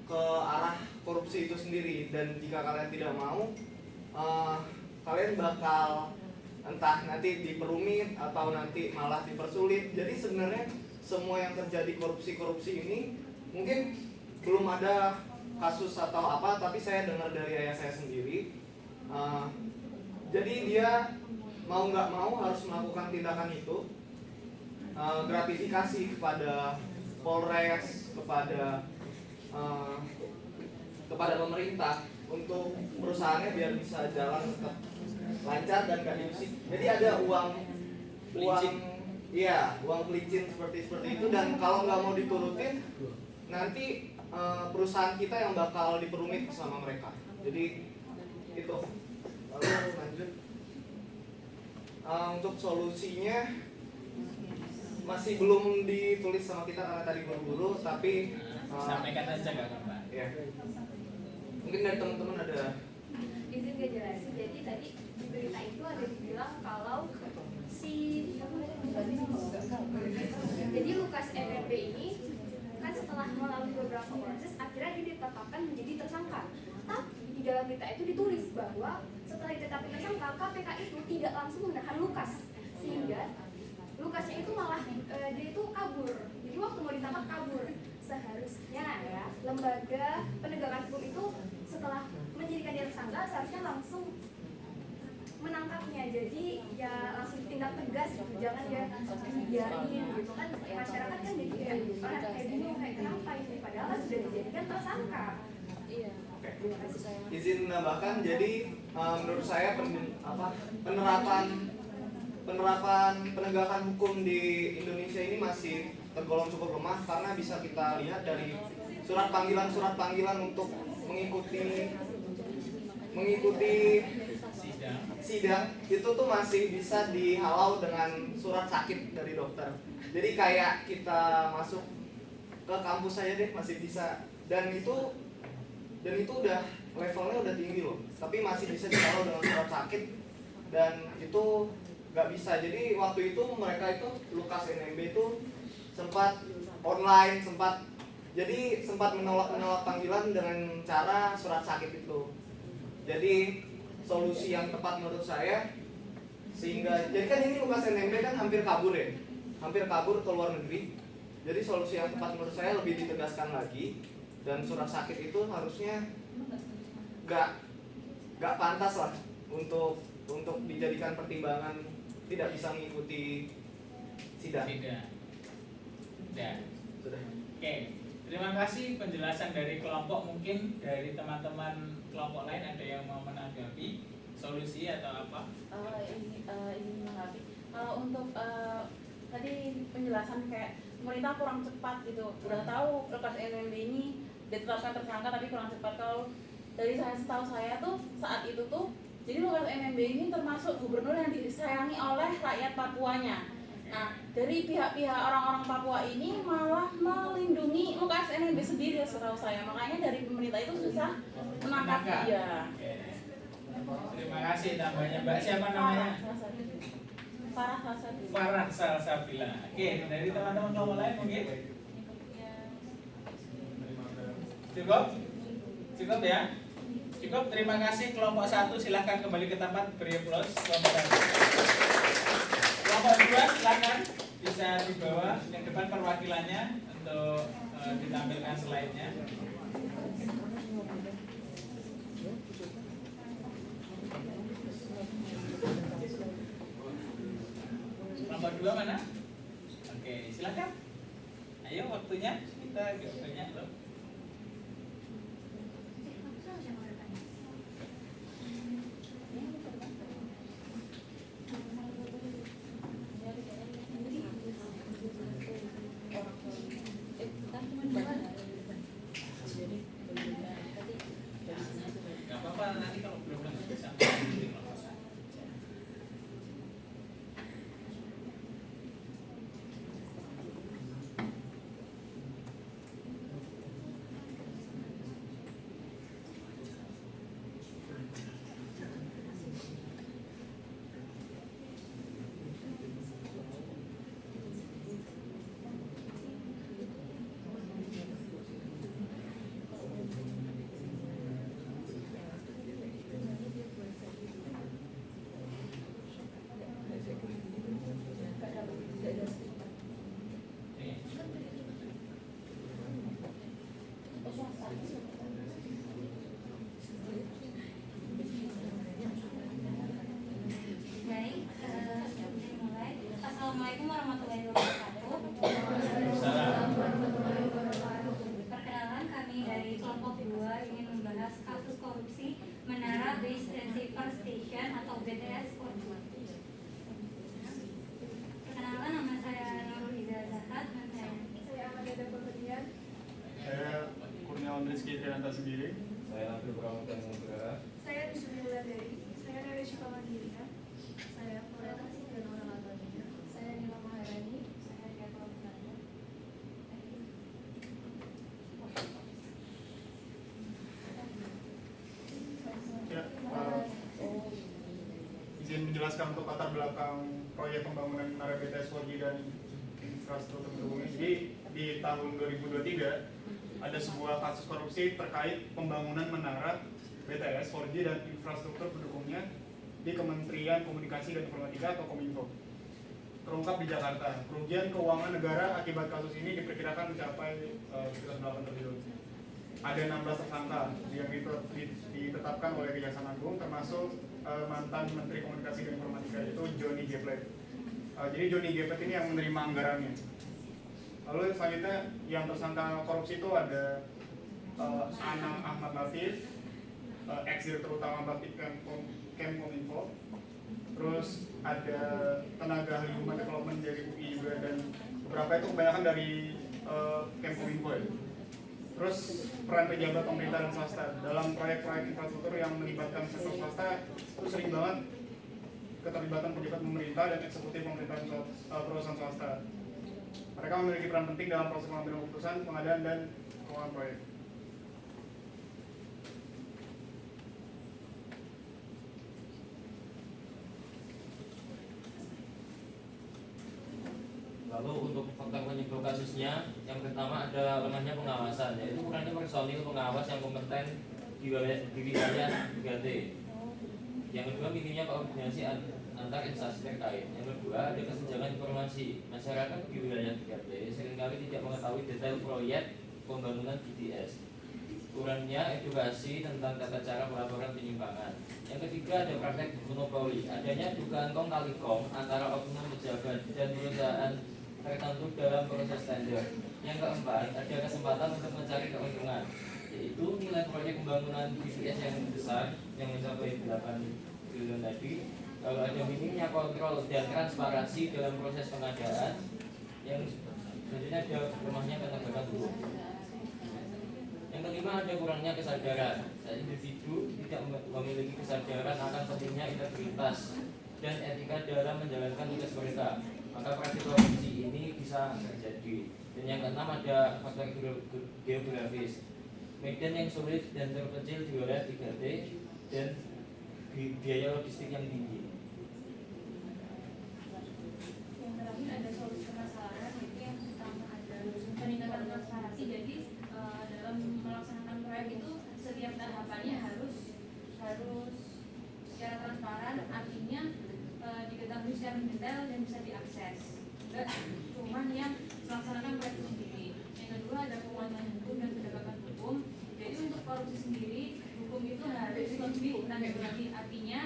Speaker 11: ke arah korupsi itu sendiri. Dan jika kalian tidak mau, kalian bakal entah nanti diperumit atau nanti malah dipersulit. Jadi sebenarnya semua yang terjadi korupsi ini mungkin belum ada kasus atau apa, tapi saya dengar dari ayah saya sendiri. Jadi dia mau nggak mau harus melakukan tindakan itu, gratifikasi kepada Polres, kepada pemerintah untuk perusahaannya biar bisa jalan tetap lancar dan gak diusik. Jadi ada uang pelicin seperti itu, dan kalau nggak mau diturutin nanti perusahaan kita yang bakal diperumit sama mereka. Jadi itu. Lalu lanjut untuk solusinya masih belum ditulis sama kita karena tadi buru-buru, tapi
Speaker 1: sampaikan saja nggak apa-apa.
Speaker 11: Ya. Mungkin dari teman-teman ada.
Speaker 3: Izin gak jelasin, jadi tadi di berita itu ada dibilang kalau jadi Lukas NMB ini kan setelah melalui beberapa proses akhirnya dia ditetapkan menjadi tersangka. Tapi di dalam berita itu ditulis bahwa setelah ditetapkan tersangka, KPK itu tidak langsung menahan Lukas, sehingga Lukas dia itu kabur. Jadi waktu mau ditangkap kabur. Seharusnya ya lembaga penegakan hukum itu setelah menjadikan dia tersangka seharusnya langsung menangkapnya. Jadi ya langsung ditindak tegas gitu. Jangan ya dibiarin gitu kan. Masyarakat kan jadi kayak orang kayak bingung kayak kenapa ini padahal kan sudah dijadikan tersangka.
Speaker 2: Iya.
Speaker 11: Izin menambahkan, jadi menurut saya penerapan penegakan hukum di Indonesia ini masih tergolong cukup lemah karena bisa kita lihat dari surat panggilan untuk mengikuti sidang itu tuh masih bisa dihalau dengan surat sakit dari dokter. Jadi kayak kita masuk ke kampus saja deh masih bisa, dan itu udah levelnya udah tinggi loh, tapi masih bisa dihalau dengan surat sakit dan itu nggak bisa. Jadi waktu itu mereka itu Lukas NMB itu sempat online, sempat menolak panggilan dengan cara surat sakit itu. Jadi solusi yang tepat menurut saya jadi kan ini Lukas NMB kan hampir kabur ke luar negeri. Jadi solusi yang tepat menurut saya lebih ditegaskan lagi, dan surat sakit itu harusnya nggak pantas lah untuk dijadikan pertimbangan tidak bisa mengikuti sidang. Sudah.
Speaker 1: Oke, terima kasih penjelasan dari kelompok. Mungkin dari teman-teman kelompok lain ada yang mau menanggapi solusi atau apa?
Speaker 2: Ini menanggapi. Kalau untuk tadi penjelasan kayak pemerintah kurang cepat gitu. Udah tahu Lukas NMB ini ditetapkan tersangka tapi kurang cepat. Kalau dari setahu saya tuh saat itu tuh jadi Lukas NMB ini termasuk gubernur yang disayangi oleh rakyat Papuanya. Nah, dari pihak-pihak orang-orang Papua ini malah melindungi Lukas NMB sendiri setahu saya. Makanya dari pemerintah itu susah menangkap dia.
Speaker 1: Terima kasih tambahnya Mbak. Siapa namanya? Farah Salsabila. Oke, dari teman-teman kelompok lain mungkin? Cukup ya? Cukup, terima kasih. Kelompok 1 silahkan kembali ke tempat, beri aplaus. Kelompok 2 silahkan bisa dibawa yang depan perwakilannya untuk ditampilkan slide-nya. Kelompok 2 mana? Oke, silakan. Ayo waktunya, kita agak banyak loh. Gak apa-apa, nanti kalau belum bisa
Speaker 6: Assalamualaikum warahmatullahi wabarakatuh. Perkenalan, kami dari kelompok 2 ingin membahas kasus korupsi Menara Base Transceiver Station atau BTS Korban. Perkenalan, nama saya Nurul Hiza Zahat dan
Speaker 7: Saya Amanda Pemberian.
Speaker 5: Saya Kurniawan Rizky Trianta sendiri.
Speaker 11: Saya Nabil Pramudia Negara.
Speaker 7: Saya Rizky Wulandari. Saya Nareshi Pamandiriya. Saya Floreta Singganola Latoninya. Saya Nila Maharani. Saya Gatot Nanda.
Speaker 5: Ya, izin menjelaskan untuk latar belakang proyek pembangunan Menara BTS 4G dan infrastruktur pendukungnya. Jadi di tahun 2023 ada sebuah kasus korupsi terkait pembangunan menara BTS 4G dan infrastruktur pendukungnya di Kementerian Komunikasi dan Informatika atau Kominfo. terungkap di Jakarta. Kerugian keuangan negara akibat kasus ini diperkirakan mencapai sekitar 8 triliun. Ada 16 tersangka yang ditetapkan oleh Kejaksaan Agung, termasuk mantan Menteri Komunikasi dan Informatika itu Johnny G. Plate. Jadi Johnny G. Plate ini yang menerima anggarannya. Lalu selanjutnya yang tersangka korupsi itu ada Anang Ahmad Latif, ex-direktur utama Bakti Kemkominfo. Terus ada tenaga ahli human development dari UI juga, dan beberapa itu kebanyakan dari Kemkominfo ya. Terus peran pejabat pemerintah dan swasta dalam proyek-proyek infrastruktur yang melibatkan sektor swasta itu sering banget keterlibatan pejabat pemerintah dan eksekutif pemerintahan perusahaan swasta. Mereka memiliki peran penting dalam proses pengambilan keputusan, pengadaan dan keuangan proyek.
Speaker 12: Lalu untuk faktor penyebab kasusnya, yang pertama ada lemahnya pengawasan, yaitu kurangnya personil pengawas yang kompeten di wilayah 3T. Yang kedua, minimnya koordinasi antar instansi terkait. Yang kedua, ada kesenjangan informasi. Masyarakat di wilayah 3T seringkali tidak mengetahui detail proyek pembangunan BTS. Kurangnya edukasi tentang tata cara pelaporan penyimpangan. Yang ketiga, ada praktek monopoli. Adanya dugaan kong kali kong antara oknum pejabat dan perusahaan tertentu dalam proses tender. Yang keempat, ada kesempatan untuk mencari keuntungan, yaitu nilai proyek pembangunan BTS yang besar yang mencapai 8 triliun tadi. Lalu ada minimnya kontrol dan transparansi dalam proses pengadaan. Yang selanjutnya ada lemahnya penegakan hukum. Yang kelima, ada kurangnya kesadaran. Individu tidak memiliki kesadaran akan pentingnya integritas dan etika dalam menjalankan tugas mereka, maka praktik korupsi ini bisa terjadi. Dan yang keenam, ada faktor geografis. Medan yang sulit dan terpencil di wilayah 3T dan biaya logistik yang tinggi.
Speaker 2: Yang terakhir ada solusi permasalahan, yaitu yang pertama ada peningkatan transparansi. Jadi dalam melaksanakan proyek itu setiap tahapannya harus secara transparan, artinya diketahui secara detail dan bisa diakses. Enggak cuman yang melaksanakan proyek itu sendiri. Yang kedua, ada penguatan hukum dan penegakan hukum. Jadi untuk korupsi sendiri, hukum itu harus lebih ditangani. Artinya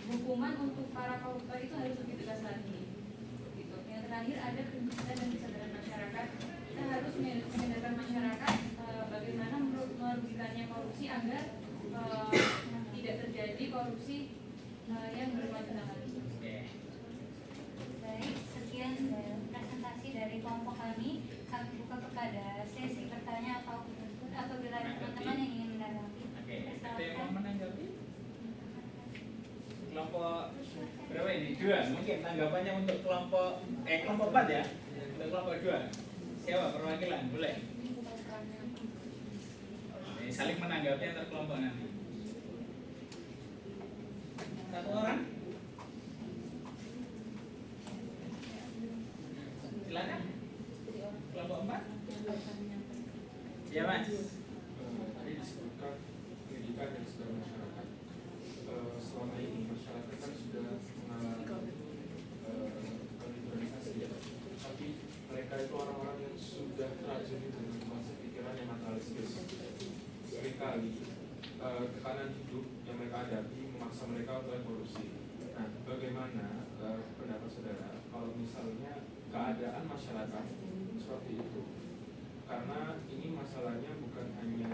Speaker 2: hukuman untuk para koruptor itu harus lebih tegas lagi. Gitu. Yang terakhir, ada pendidikan dan kesadaran masyarakat. Kita harus menyadarkan masyarakat bagaimana merugikannya korupsi agar tidak terjadi korupsi yang berkelanjutan.
Speaker 13: Baik, sekian presentasi dari kelompok kami. Kami buka kepada sesi bertanya atau apabila ada teman-teman yang ingin menanggapi.
Speaker 1: Oke, ada yang mau menanggapi? Kelompok berapa ini? 2. Mungkin tanggapannya untuk kelompok 4 ya. Untuk kelompok 2. Siapa perwakilan? Boleh. Saling menanggapi antar kelompok nanti. Satu orang. Silakan. Kelompok 4. Ya Mas.
Speaker 14: Tadi disebutkan pendidikan dan segala masyarakat. Selama ini masyarakat kan sudah mengalami liberalisasi, tapi mereka itu orang-orang yang sudah teracuni dengan konsep pikiran yang materialistis. Seringkali tekanan hidup yang mereka hadapi memaksa mereka untuk korupsi. Nah, bagaimana pendapat saudara kalau misalnya keadaan masyarakat seperti itu? Karena ini masalahnya bukan hanya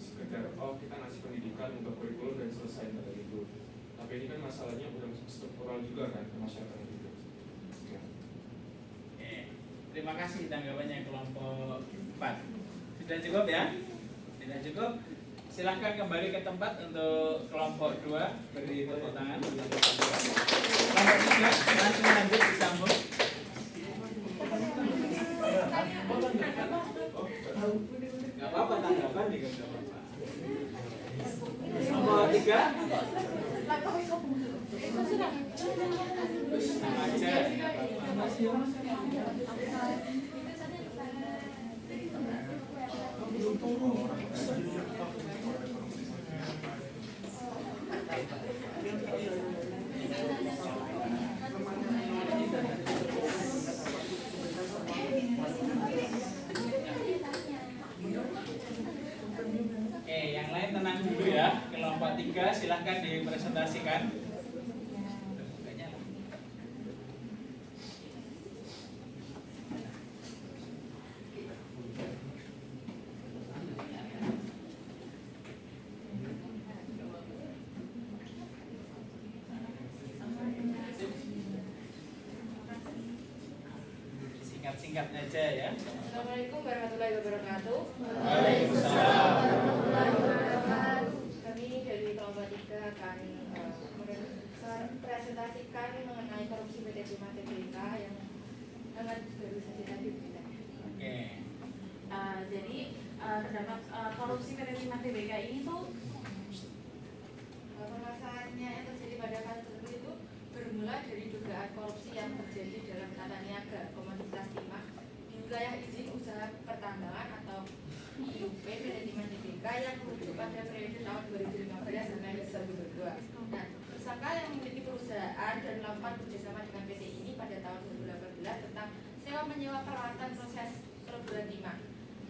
Speaker 14: sekedar kita ngasih pendidikan untuk kurikulum dan selesai pada itu, tapi ini kan masalahnya udah struktural juga kan ke masyarakat itu. Ya.
Speaker 1: Terima kasih tanggapannya kelompok 4. Sudah cukup ya? Tidak cukup? Silahkan kembali ke tempat untuk kelompok 2. Beri tepuk tangan. Kelompok 3 langsung lanjut disambung. Gak apa-apa, tanggapan juga gak apa-apa. Kelompok 3 sama aja, gak apa-apa. presentasikan. Singkat-singkat aja ya.
Speaker 15: Assalamualaikum warahmatullahi wabarakatuh.
Speaker 1: Waalaikumsalam
Speaker 15: warahmatullahi wabarakatuh. Kami dari kelompok 3 akan presentasikan mengenai korupsi PT Timah TBK yang sangat baru saja tadi.
Speaker 1: Oke.
Speaker 15: Jadi terdapat korupsi PT Timah TBK ini tuh permasalahannya yang terjadi pada kasus tersebut itu bermula dari dugaan korupsi yang terjadi dalam tata niaga komoditas timah di wilayah izin usaha pertambangan atau IUP PT Timah TBK yang merujuk pada periode tahun 2015 sampai 2022. Nah, tersangka yang memiliki perusahaan dan melakukan kerjasama dengan PT ini pada tahun 2018 tentang sewa menyewa peralatan proses peleburan timah.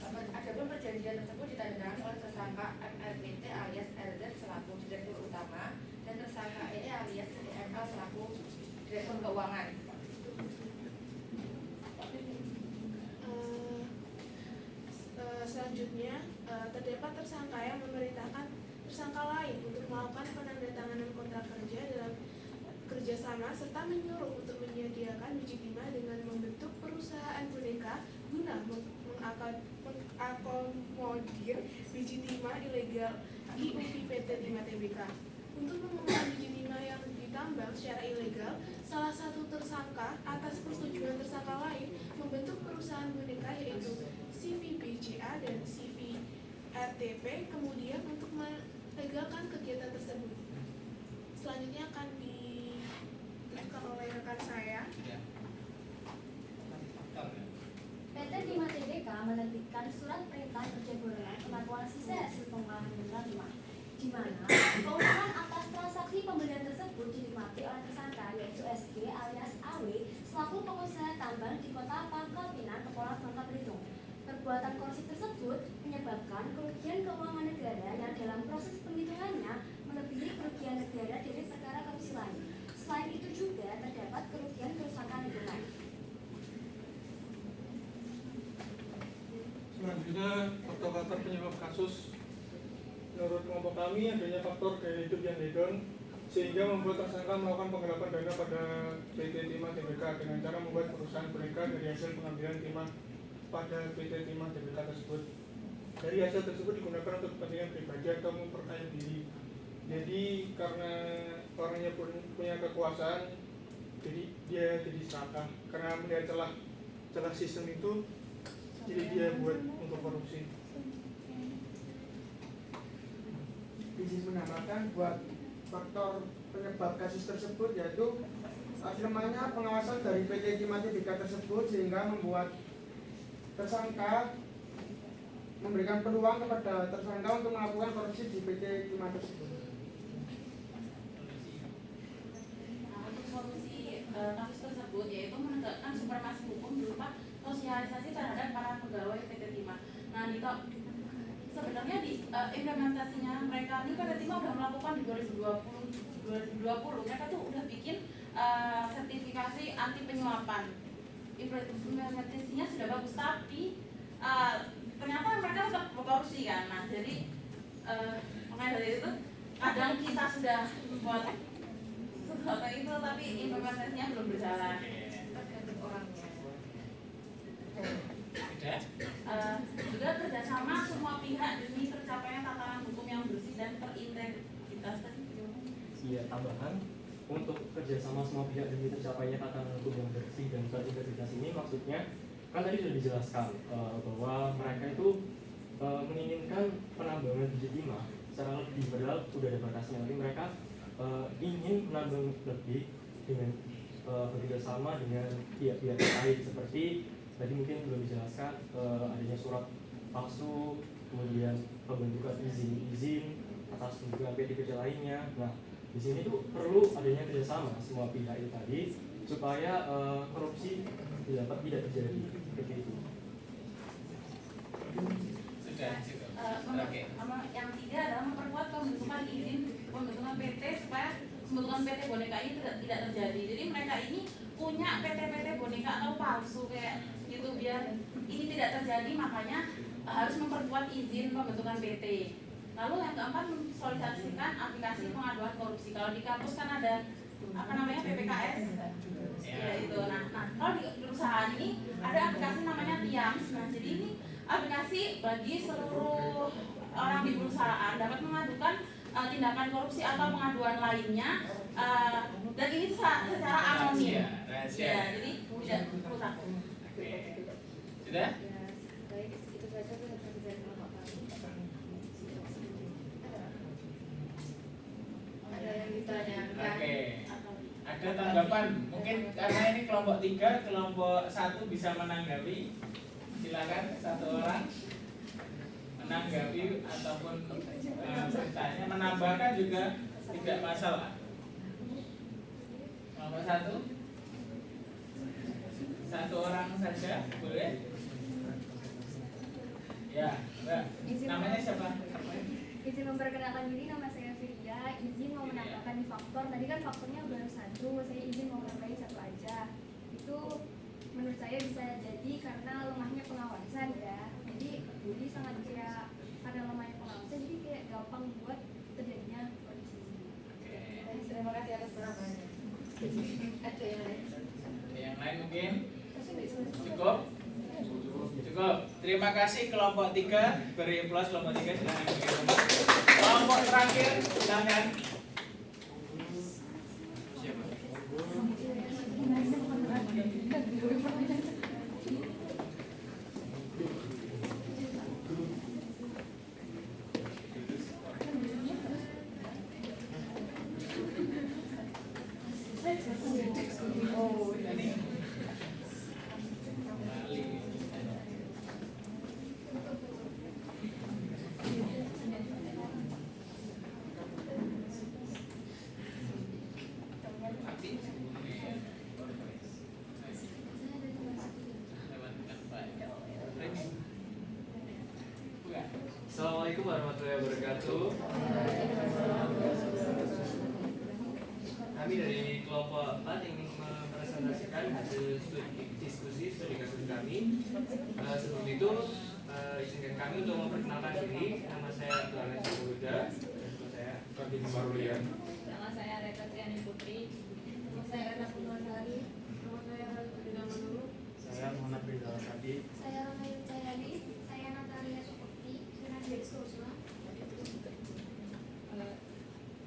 Speaker 15: Adapun perjanjian tersebut ditandatangani oleh tersangka MRPT alias LZ selaku direktur utama dan tersangka EE alias CDML selaku direktur keuangan.
Speaker 7: Selanjutnya terdapat tersangka yang memerintahkan tersangka lain untuk melakukan penandatanganan kontrak kerja dalam kerjasama serta menyuruh untuk menyediakan biji timah dengan membentuk perusahaan boneka guna mengakomodir biji timah ilegal IUP PT Timah TBK. Untuk mengumpulkan biji timah yang ditambang secara ilegal, salah satu tersangka atas persetujuan tersangka lain membentuk perusahaan boneka yaitu CVBJA dan CVRTP kemudian untuk melegalkan kegiatan tersebut. Selanjutnya akan dilakukan oleh rekan saya.
Speaker 3: PT Timah TBK menerbitkan surat perintah kerja gabungan pengakuan sisa hasil pengolahan mineral timah, di mana keuntungan atas transaksi pembelian tersebut dinikmati oleh tersangka yaitu SG alias AW selaku pengusaha tambang di kota Pangkal Pinang, Kepulauan Bangka Belitung. Perbuatan korupsi tersebut menyebabkan kerugian keuangan negara yang dalam proses penghitungannya melebihi kerugian negara dari perkara korupsi lain. Selain itu juga terdapat kerugian kerusakan lingkungan.
Speaker 5: Selanjutnya, faktor-faktor penyebab kasus. Menurut kelompok kami, adanya faktor gaya hidup yang hedon sehingga membuat tersangka melakukan penggelapan dana pada PT Timah TBK dengan cara membuat perusahaan mereka dari hasil pengambilan timah pada PT Timah TBK tersebut. Dari hasil tersebut digunakan untuk kepentingan pribadi atau memperkaya diri. Jadi karena orangnya punya kekuasaan, jadi dia jadi serakah. Karena melihat celah sistem itu, jadi dia buat untuk korupsi.
Speaker 16: Izin menambahkan buat faktor penyebab kasus tersebut yaitu lemahnya pengawasan dari PT Timah TBK tersebut sehingga membuat tersangka memberikan peluang kepada tersangka untuk melakukan korupsi di PT Timah tersebut.
Speaker 15: Untuk solusi kasus tersebut yaitu menegakkan supremasi hukum berupa sosialisasi terhadap para pegawai PT Timah. Nah, sebenarnya di implementasinya mereka ini PT Timah sudah melakukan di 2020 mereka tuh udah bikin sertifikasi anti penyuapan. Implementasinya sudah bagus tapi ternyata mereka tetap korupsi kan. Nah, jadi makanya dari itu kadang kita sudah membuat sesuatu itu tapi implementasinya belum berjalan. Tergantung orangnya. Juga kerjasama semua pihak demi tercapainya tatanan hukum yang bersih dan terintegritas.
Speaker 17: Iya, tambahan untuk kerjasama semua pihak demi tercapainya tatanan hukum yang bersih dan terintegritas ini maksudnya kan tadi sudah dijelaskan bahwa mereka itu menginginkan penambangan biji timah secara lebih, padahal sudah ada batasnya, tapi mereka ingin menambang lebih dengan bekerjasama dengan pihak-pihak terkait seperti tadi mungkin belum dijelaskan adanya surat palsu, kemudian pembentukan izin atas pembentukan PT kerja lainnya. Nah, di sini tuh perlu adanya kerjasama semua pihak itu tadi supaya korupsi tidak terjadi seperti itu.
Speaker 1: Sudah.
Speaker 15: Yang 3 adalah memperkuat pembentukan izin pembentukan PT supaya pembentukan PT boneka ini tidak terjadi. Jadi mereka ini punya PT boneka atau palsu kayak gitu biar ini tidak terjadi, makanya harus memperkuat izin pembentukan PT. Lalu yang keempat, mensosialisasikan aplikasi pengaduan korupsi. Kalau di kampus kan ada apa namanya PPKS, ya itu. Nah kalau di perusahaan ini ada aplikasi namanya Tiams. Nah jadi ini aplikasi bagi seluruh orang di perusahaan dapat mengadukan tindakan korupsi atau pengaduan lainnya, dan ini secara anonim. Ya, jadi tidak perlu takut.
Speaker 1: Sudah?
Speaker 3: Baik, itu saja presentasi dari kelompok kami.
Speaker 2: Ada yang ditanyakan?
Speaker 1: Oke. Ada tanggapan? Mungkin karena ini kelompok 3, kelompok 1 bisa menanggapi. Silakan satu orang menanggapi ataupun bertanya, menambahkan juga tidak masalah. Kelompok 1, satu orang saja boleh. Ya, Mbak. Namanya siapa?
Speaker 3: Izin memperkenalkan diri, nama saya Firia. Izin mau menambahkan di faktor. Tadi kan faktornya baru 1, saya izin mau menambahin 1 aja. Itu menurut saya bisa jadi karena lemahnya pengawasan ya. Jadi sangat kayak karena lemahnya pengawasan, jadi kayak gampang buat terjadinya korupsi.
Speaker 2: Terima kasih atas penambahannya. Ada yang lain?
Speaker 1: Yang lain mungkin? Cukup? Cukup. Terima kasih kelompok 3. Beri aplaus kelompok 3. Silakan. Kelompok terakhir silakan.
Speaker 4: Assalamualaikum warahmatullahi wabarakatuh. Kami dari kelompok 4 ingin mempresentasikan hasil diskusi studi kasus kami. Sebelum itu, izinkan kami untuk memperkenalkan diri. Nama saya Abdul Aziz Huda. Saya Fadil Marulian.
Speaker 9: Nama saya Reta Tiani Putri.
Speaker 2: Nama saya Rena Purwasari. Nama saya Rina Manulu.
Speaker 17: Saya Muhammad Rizal Sadi.
Speaker 6: Saya Ramayu Cayani. Saya Natalia Sukurti. Saya Nadia Sosla.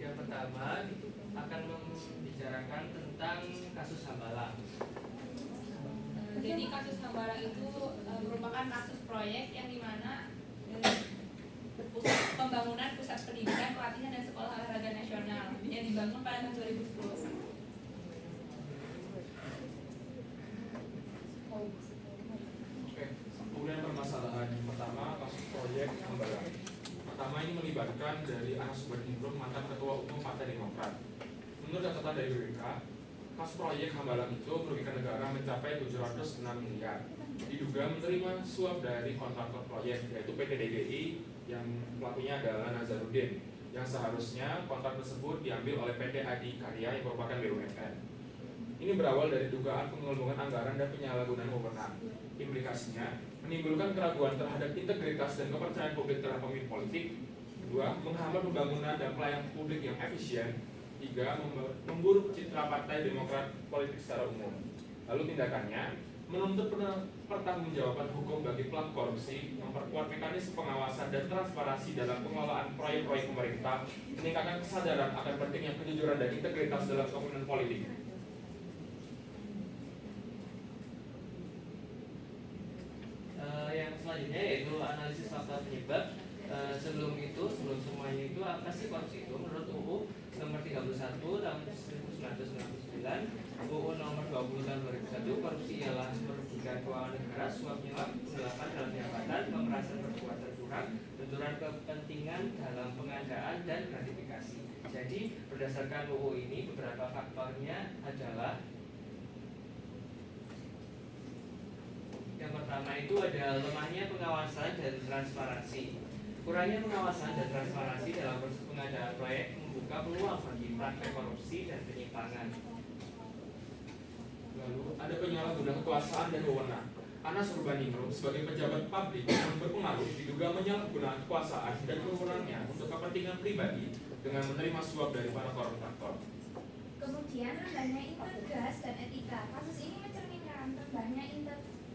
Speaker 4: Yang pertama akan membicarakan tentang kasus Hambalang.
Speaker 9: Jadi kasus Hambalang itu merupakan kasus proyek yang dimana pembangunan pusat pendidikan, pelatihan dan sekolah olahraga nasional yang dibangun pada tahun 2010.
Speaker 14: Oke, kemudian permasalahan pertama kasus proyek Hambalang. Pertama ini melibatkan dari Anas Subandingrum, mantan Ketua Umum Partai Demokrat. Menurut catatan dari BPK, kasus proyek Hambalang itu merugikan negara mencapai 706 miliar. Diduga menerima suap dari kontraktor proyek, yaitu PT DGI yang pelakunya adalah Nazarudin, yang seharusnya kontrak tersebut diambil oleh PT Adi Karya yang merupakan BUMN. Ini berawal dari dugaan penggelembungan anggaran dan penyalahgunaan wewenang. Implikasinya menimbulkan keraguan terhadap integritas dan kepercayaan publik terhadap pemimpin politik. 2. Menghambat pembangunan dan pelayanan publik yang efisien. 3. Memburuk citra Partai Demokrat politik secara umum. Lalu tindakannya menuntut pertanggungjawaban hukum bagi pelaku korupsi, memperkuat mekanisme pengawasan dan transparansi dalam pengelolaan proyek-proyek pemerintah, meningkatkan kesadaran akan pentingnya kejujuran dan integritas dalam kepemimpinan politik.
Speaker 4: Yang selanjutnya yaitu analisis faktor penyebab. Sebelum semuanya itu apa sih korupsi itu? Menurut UU nomor 31 tahun 1999, UU nomor 20 tahun 2001, korupsi ialah merugikan keuangan negara, suap menyuap, penggelapan dalam jabatan, pemerasan perbuatan curang, benturan kepentingan dalam pengadaan dan gratifikasi. Jadi berdasarkan UU ini beberapa faktornya adalah yang pertama itu ada lemahnya pengawasan dan transparansi. Kurangnya pengawasan dan transparansi dalam proses pengadaan proyek membuka membuka peluang bagi praktek korupsi dan penyimpangan.
Speaker 14: Lalu ada penyalahgunaan kekuasaan dan wewenang. Anas Urbaningrum sebagai pejabat publik yang berpengaruh diduga menyalahgunakan kekuasaan dan wewenangnya untuk kepentingan pribadi dengan menerima suap dari para koruptor.
Speaker 6: Kemudian rendahnya integritas dan etika. Kasus ini mencerminkan rendahnya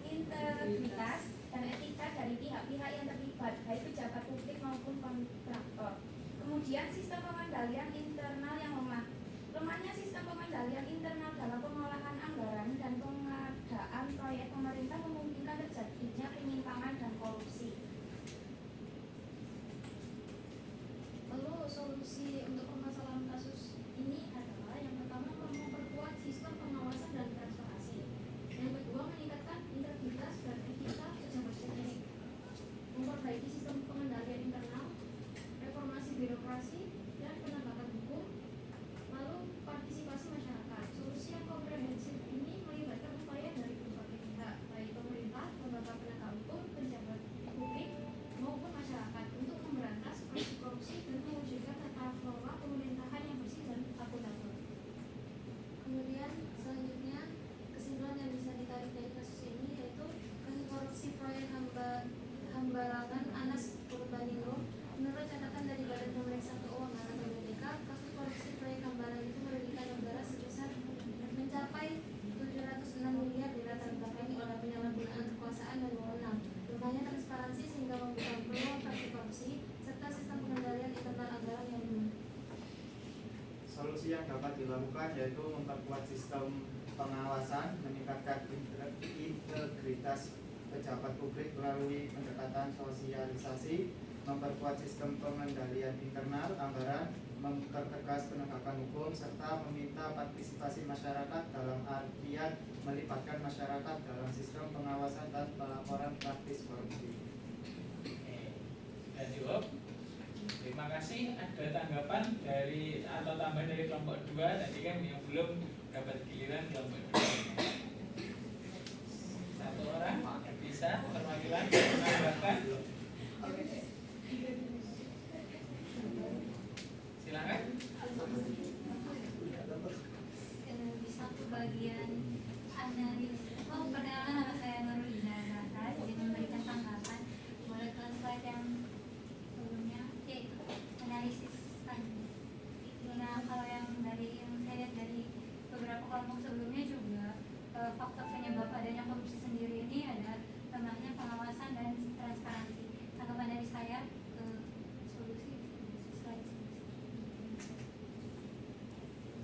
Speaker 6: integritas dan etika dari pihak-pihak yang terlibat, baik pejabat publik maupun kontraktor. Kemudian sistem pengendalian internal yang lemah. Lemahnya sistem pengendalian internal dalam pengolahan anggaran dan pengadaan proyek pemerintah memungkinkan terjadinya penyimpangan dan korupsi.
Speaker 2: Lalu solusi untuk permasalahan kasus ini adalah yang pertama memperkuat sistem pengawasan dan transparansi. Yang kedua meningkatkan integritas dan etika pejabat publik. Memperbaiki sistem pengendalian internal, reformasi birokrasi dan penegakan hukum. Lalu partisipasi masyarakat. Solusi yang komprehensif ini melibatkan upaya dari berbagai pihak, baik pemerintah, lembaga penegak hukum, pejabat publik maupun masyarakat untuk memberantas korupsi dan mewujudkan tata kelola pemerintahan yang bersih dan akuntabel. Kemudian selanjutnya kesimpulan yang bisa ditarik dari kasus ini yaitu kasus korupsi proyek Hambalangan Anas Urbaningrum. Menurut catatan dari Badan Pemeriksa Keuangan atau BPK, kasus korupsi proyek Hambalang itu merugikan negara sebesar mencapai 706 miliar dilatar belakangi oleh penyalahgunaan kekuasaan dan wewenang, lemahnya transparansi sehingga membuka peluang praktik korupsi, serta sistem pengendalian internal anggaran yang lemah.
Speaker 11: Solusi yang dapat dilakukan yaitu memperkuat sistem pengawasan, meningkatkan integritas pejabat publik melalui pendekatan sosialisasi, memperkuat sistem pengendalian internal anggaran, mempertegas penegakan hukum, serta meminta partisipasi masyarakat dalam artian melibatkan masyarakat dalam sistem pengawasan dan pelaporan praktis korupsi.
Speaker 1: Sudah cukup. Terima kasih. Ada tanggapan dari atau tambahan dari kelompok 2 tadi kan yang belum dapat giliran kelompok 2. Satu orang yang bisa perwakilan menambahkan. Silakan.
Speaker 13: Di satu bagian analis. Perkenalkan nama saya Nurulina Nata, jadi memberikan tanggapan. Boleh ke slide yang sebelumnya, yaitu analisis tadi. Nah, kalau yang dari yang saya lihat dari beberapa kelompok sebelumnya juga faktor penyebab adanya korupsi sendiri ini ada lemahnya pengawasan dan transparansi. Tanggapan dari saya ke solusi slide.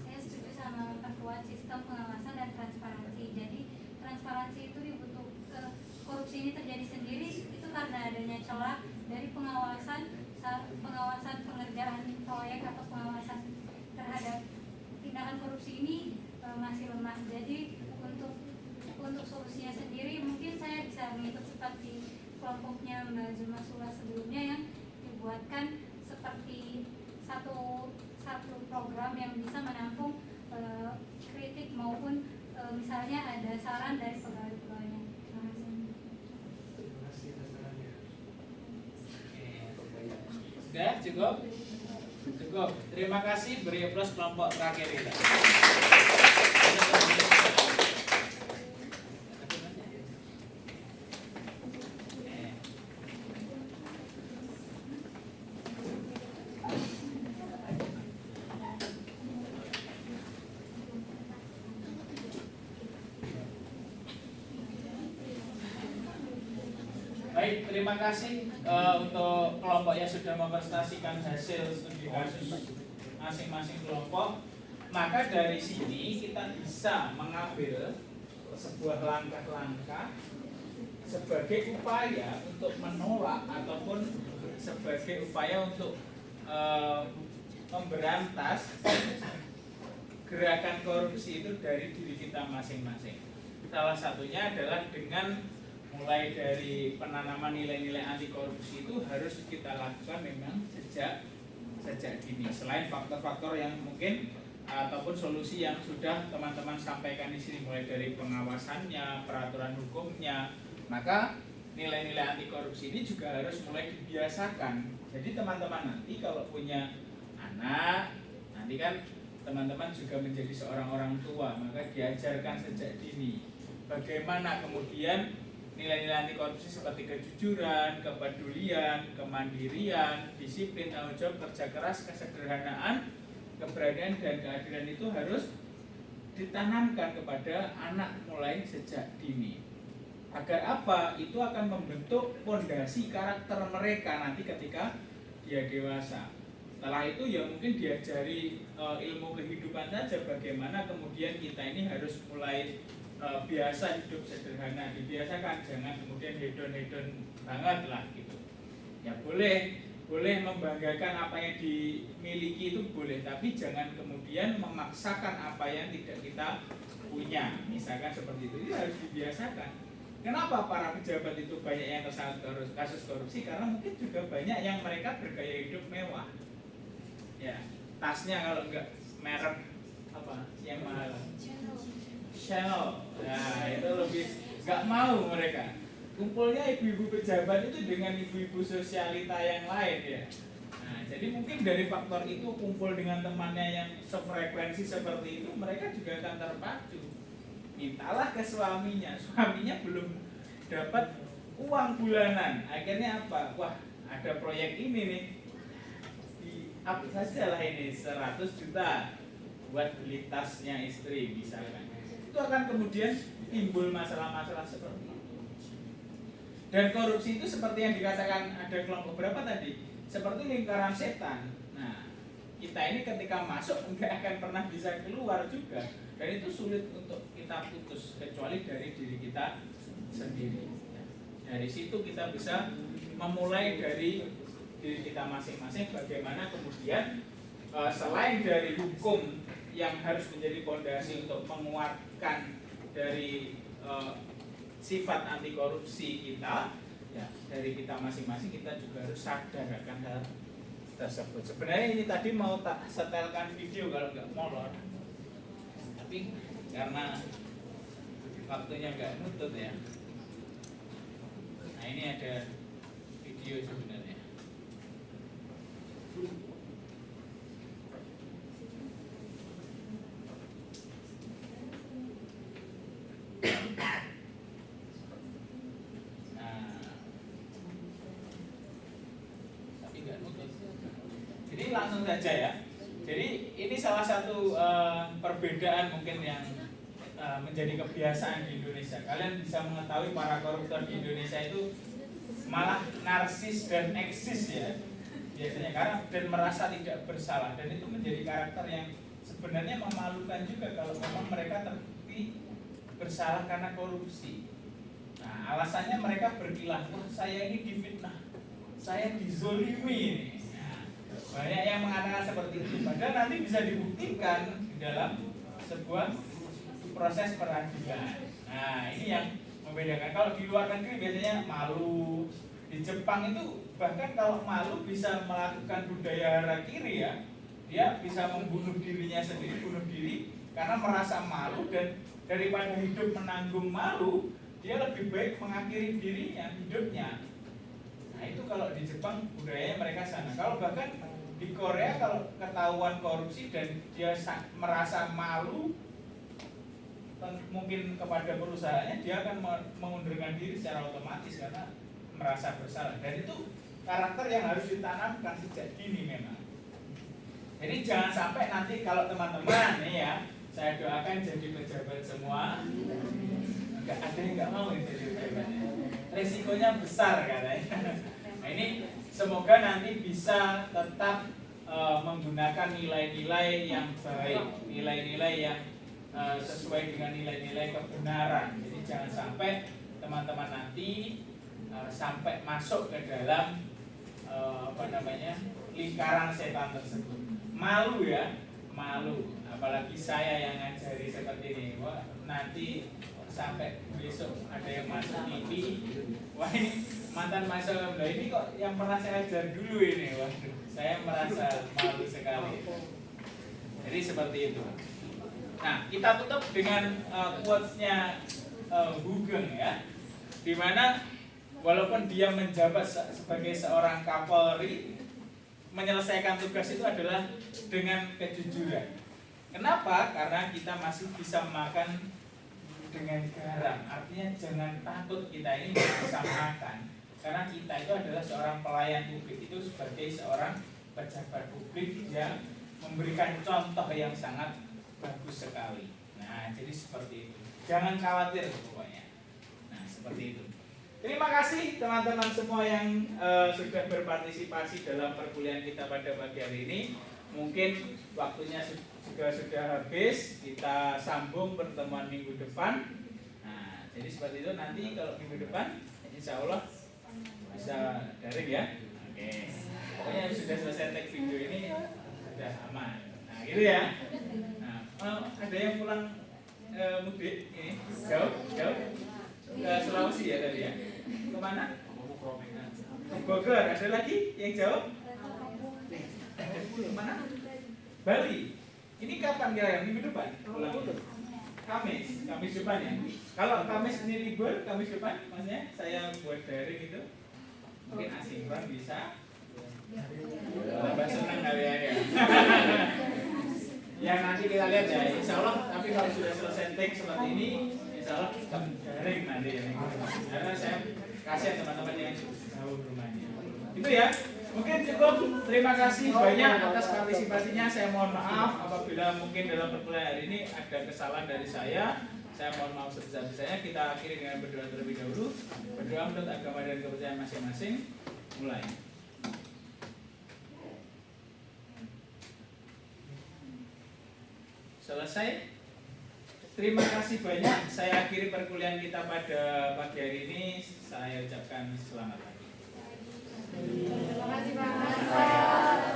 Speaker 13: Saya setuju sama memperkuat sistem pengawasan dan transparansi. Jadi transparansi itu dibutuhkan. Korupsi ini terjadi sendiri itu karena adanya celah dari pengawasan pengerjaan proyek atau pengawasan terhadap tindakan korupsi ini masih lemah. Jadi untuk solusinya sendiri mungkin saya bisa mengikut seperti kelompoknya Mbak Zulma Sula sebelumnya yang dibuatkan seperti satu program yang bisa menampung kritik maupun misalnya ada saran dari pegawai-pegawainya.
Speaker 1: Terima kasih atas sarannya. Sudah cukup? Cukup. Terima kasih. Beri aplaus kelompok terakhir kita. Baik, terima kasih untuk kelompok yang sudah mempresentasikan hasil studi kasus masing-masing kelompok. Maka dari sini kita bisa mengambil sebuah langkah-langkah sebagai upaya untuk menolak ataupun sebagai upaya untuk memberantas gerakan korupsi itu dari diri kita masing-masing. Salah satunya adalah dengan mulai dari penanaman nilai-nilai anti korupsi itu harus kita lakukan memang sejak dini. Selain faktor-faktor yang mungkin ataupun solusi yang sudah teman-teman sampaikan di sini, mulai dari pengawasannya, peraturan hukumnya, maka nilai-nilai anti korupsi ini juga harus mulai dibiasakan. Jadi teman-teman nanti kalau punya anak Nanti kan teman-teman juga menjadi seorang orang tua, maka diajarkan sejak dini bagaimana kemudian nilai-nilai anti korupsi seperti kejujuran, kepedulian, kemandirian, disiplin, tanggung jawab, kerja keras, kesederhanaan, keberanian dan keadilan itu harus ditanamkan kepada anak mulai sejak dini. Agar apa? Itu akan membentuk fondasi karakter mereka nanti ketika dia dewasa. Setelah itu ya mungkin diajari ilmu kehidupan saja, bagaimana kemudian kita ini harus mulai biasa hidup sederhana, dibiasakan, jangan kemudian hedon-hedon banget lah gitu. Ya boleh membanggakan apa yang dimiliki itu boleh, tapi jangan kemudian memaksakan apa yang tidak kita punya. Misalkan seperti itu harus dibiasakan. Kenapa para pejabat itu banyak yang tersangkut kasus korupsi? Karena mungkin juga banyak yang mereka bergaya hidup mewah. Ya, tasnya kalau enggak merek apa yang mahal, Chanel. Nah, itu lebih enggak mau mereka. Kumpulnya ibu-ibu pejabat itu dengan ibu-ibu sosialita yang lain ya. Nah, jadi mungkin dari faktor itu kumpul dengan temannya yang sefrekuensi seperti itu, mereka juga akan terpacu. Mintalah ke suaminya belum dapat uang bulanan. Akhirnya apa? Wah, ada proyek ini nih. Apa saja lah ini 100 juta buat beli tasnya istri misalkan. Itu akan kemudian timbul masalah-masalah seperti itu. Dan korupsi itu seperti yang dikatakan ada kelompok berapa tadi, seperti lingkaran setan. Nah, kita ini ketika masuk enggak akan pernah bisa keluar juga, dan itu sulit untuk kita putus kecuali dari diri kita sendiri. Dari situ kita bisa memulai dari diri kita masing-masing, bagaimana kemudian selain dari hukum yang harus menjadi fondasi untuk menguatkan dari sifat anti korupsi kita, ya dari kita masing-masing kita juga harus sadar akan hal tersebut. Sebenarnya ini tadi mau tak setelkan video kalau nggak molor, tapi karena waktunya nggak nutut ya. Nah ini ada video sebenarnya. Jadi langsung saja ya. Jadi ini salah satu perbedaan mungkin yang menjadi kebiasaan di Indonesia. Kalian bisa mengetahui para koruptor di Indonesia itu malah narsis dan eksis ya biasanya, karena dan merasa tidak bersalah, dan itu menjadi karakter yang sebenarnya memalukan juga kalau memang mereka terbukti bersalah karena korupsi. Nah, alasannya mereka berkilah, wah saya ini difitnah, saya dizolimi. Nah, banyak yang mengatakan seperti itu, padahal nanti bisa dibuktikan di dalam sebuah proses peradilan. Nah, ini yang membedakan. Kalau di luar negeri biasanya malu. Di Jepang itu bahkan kalau malu bisa melakukan budaya harakiri ya. Dia bisa membunuh dirinya sendiri, bunuh diri karena merasa malu, dan daripada hidup menanggung malu, dia lebih baik mengakhiri dirinya, hidupnya. Nah itu kalau di Jepang budayanya mereka sana. Kalau bahkan di Korea kalau ketahuan korupsi dan dia merasa malu mungkin kepada perusahaannya, dia akan mengundurkan diri secara otomatis karena merasa bersalah. Dan itu karakter yang harus ditanamkan sejak dini memang. Jadi jangan sampai nanti kalau teman-teman nih ya, saya doakan jadi pejabat semua. Enggak ada yang nggak mau jadi pejabat. Resikonya besar katanya. Nah ini semoga nanti bisa tetap menggunakan nilai-nilai yang baik, nilai-nilai yang sesuai dengan nilai-nilai kebenaran. Jadi jangan sampai teman-teman nanti sampai masuk ke dalam lingkaran setan tersebut. Malu ya, malu. Apalagi saya yang ngajari seperti ini. Wah, nanti sampai besok ada yang masuk TV. Wah ini mantan mahasiswa muda ini kok yang pernah saya ajar dulu ini. Waduh, saya merasa malu sekali. Jadi seperti itu. Nah, kita tutup dengan quotes-nya Hugeng ya, dimana walaupun dia menjabat sebagai seorang Kapolri, menyelesaikan tugas itu adalah dengan kejujuran. Kenapa? Karena kita masih bisa makan dengan garam. Artinya jangan takut kita ini bisa makan. Karena kita itu adalah seorang pelayan publik, itu sebagai seorang pejabat publik yang memberikan contoh yang sangat bagus sekali. Nah, jadi seperti itu. Jangan khawatir pokoknya. Nah, seperti itu. Terima kasih teman-teman semua yang sudah berpartisipasi dalam perkuliahan kita pada pagi hari ini. Mungkin waktunya juga sudah habis. Kita sambung pertemuan minggu depan. Nah, jadi seperti itu. Nanti kalau minggu depan, insya Allah bisa daring ya. Oke. Pokoknya sudah selesai tag video ini sudah aman. Nah, gitu ya. Nah, ada yang pulang mudik ini jauh ke Sulawesi ya tadi ya. Kemana? Bogor. Ada lagi yang jauh? Kemana? Bali. Ini kapan kira-kira? Minggu depan? Kamis depan ya. Kalau Kamis ini libur, Kamis depan maksudnya saya buat daring gitu. Mungkin asinkron bisa. Tambah senang kalian ya. Ya nanti kita lihat ya, insya Allah. Tapi kalau sudah selesai take seperti ini, insya Allah kita daring nanti ya. Karena saya kasih teman-teman yang jauh rumahnya. Itu ya. Mungkin cukup. Terima kasih banyak atas partisipasinya. Saya mohon maaf apabila mungkin dalam perkuliahan hari ini ada kesalahan dari saya. Saya mohon maaf sebesar-besarnya. Kita akhiri dengan berdoa terlebih dahulu. Berdoa menurut agama dan kepercayaan masing-masing. Mulai. Selesai. Terima kasih banyak. Saya akhiri perkuliahan kita pada pagi hari ini. Saya ucapkan selamat pagi.
Speaker 2: Terima kasih Pak.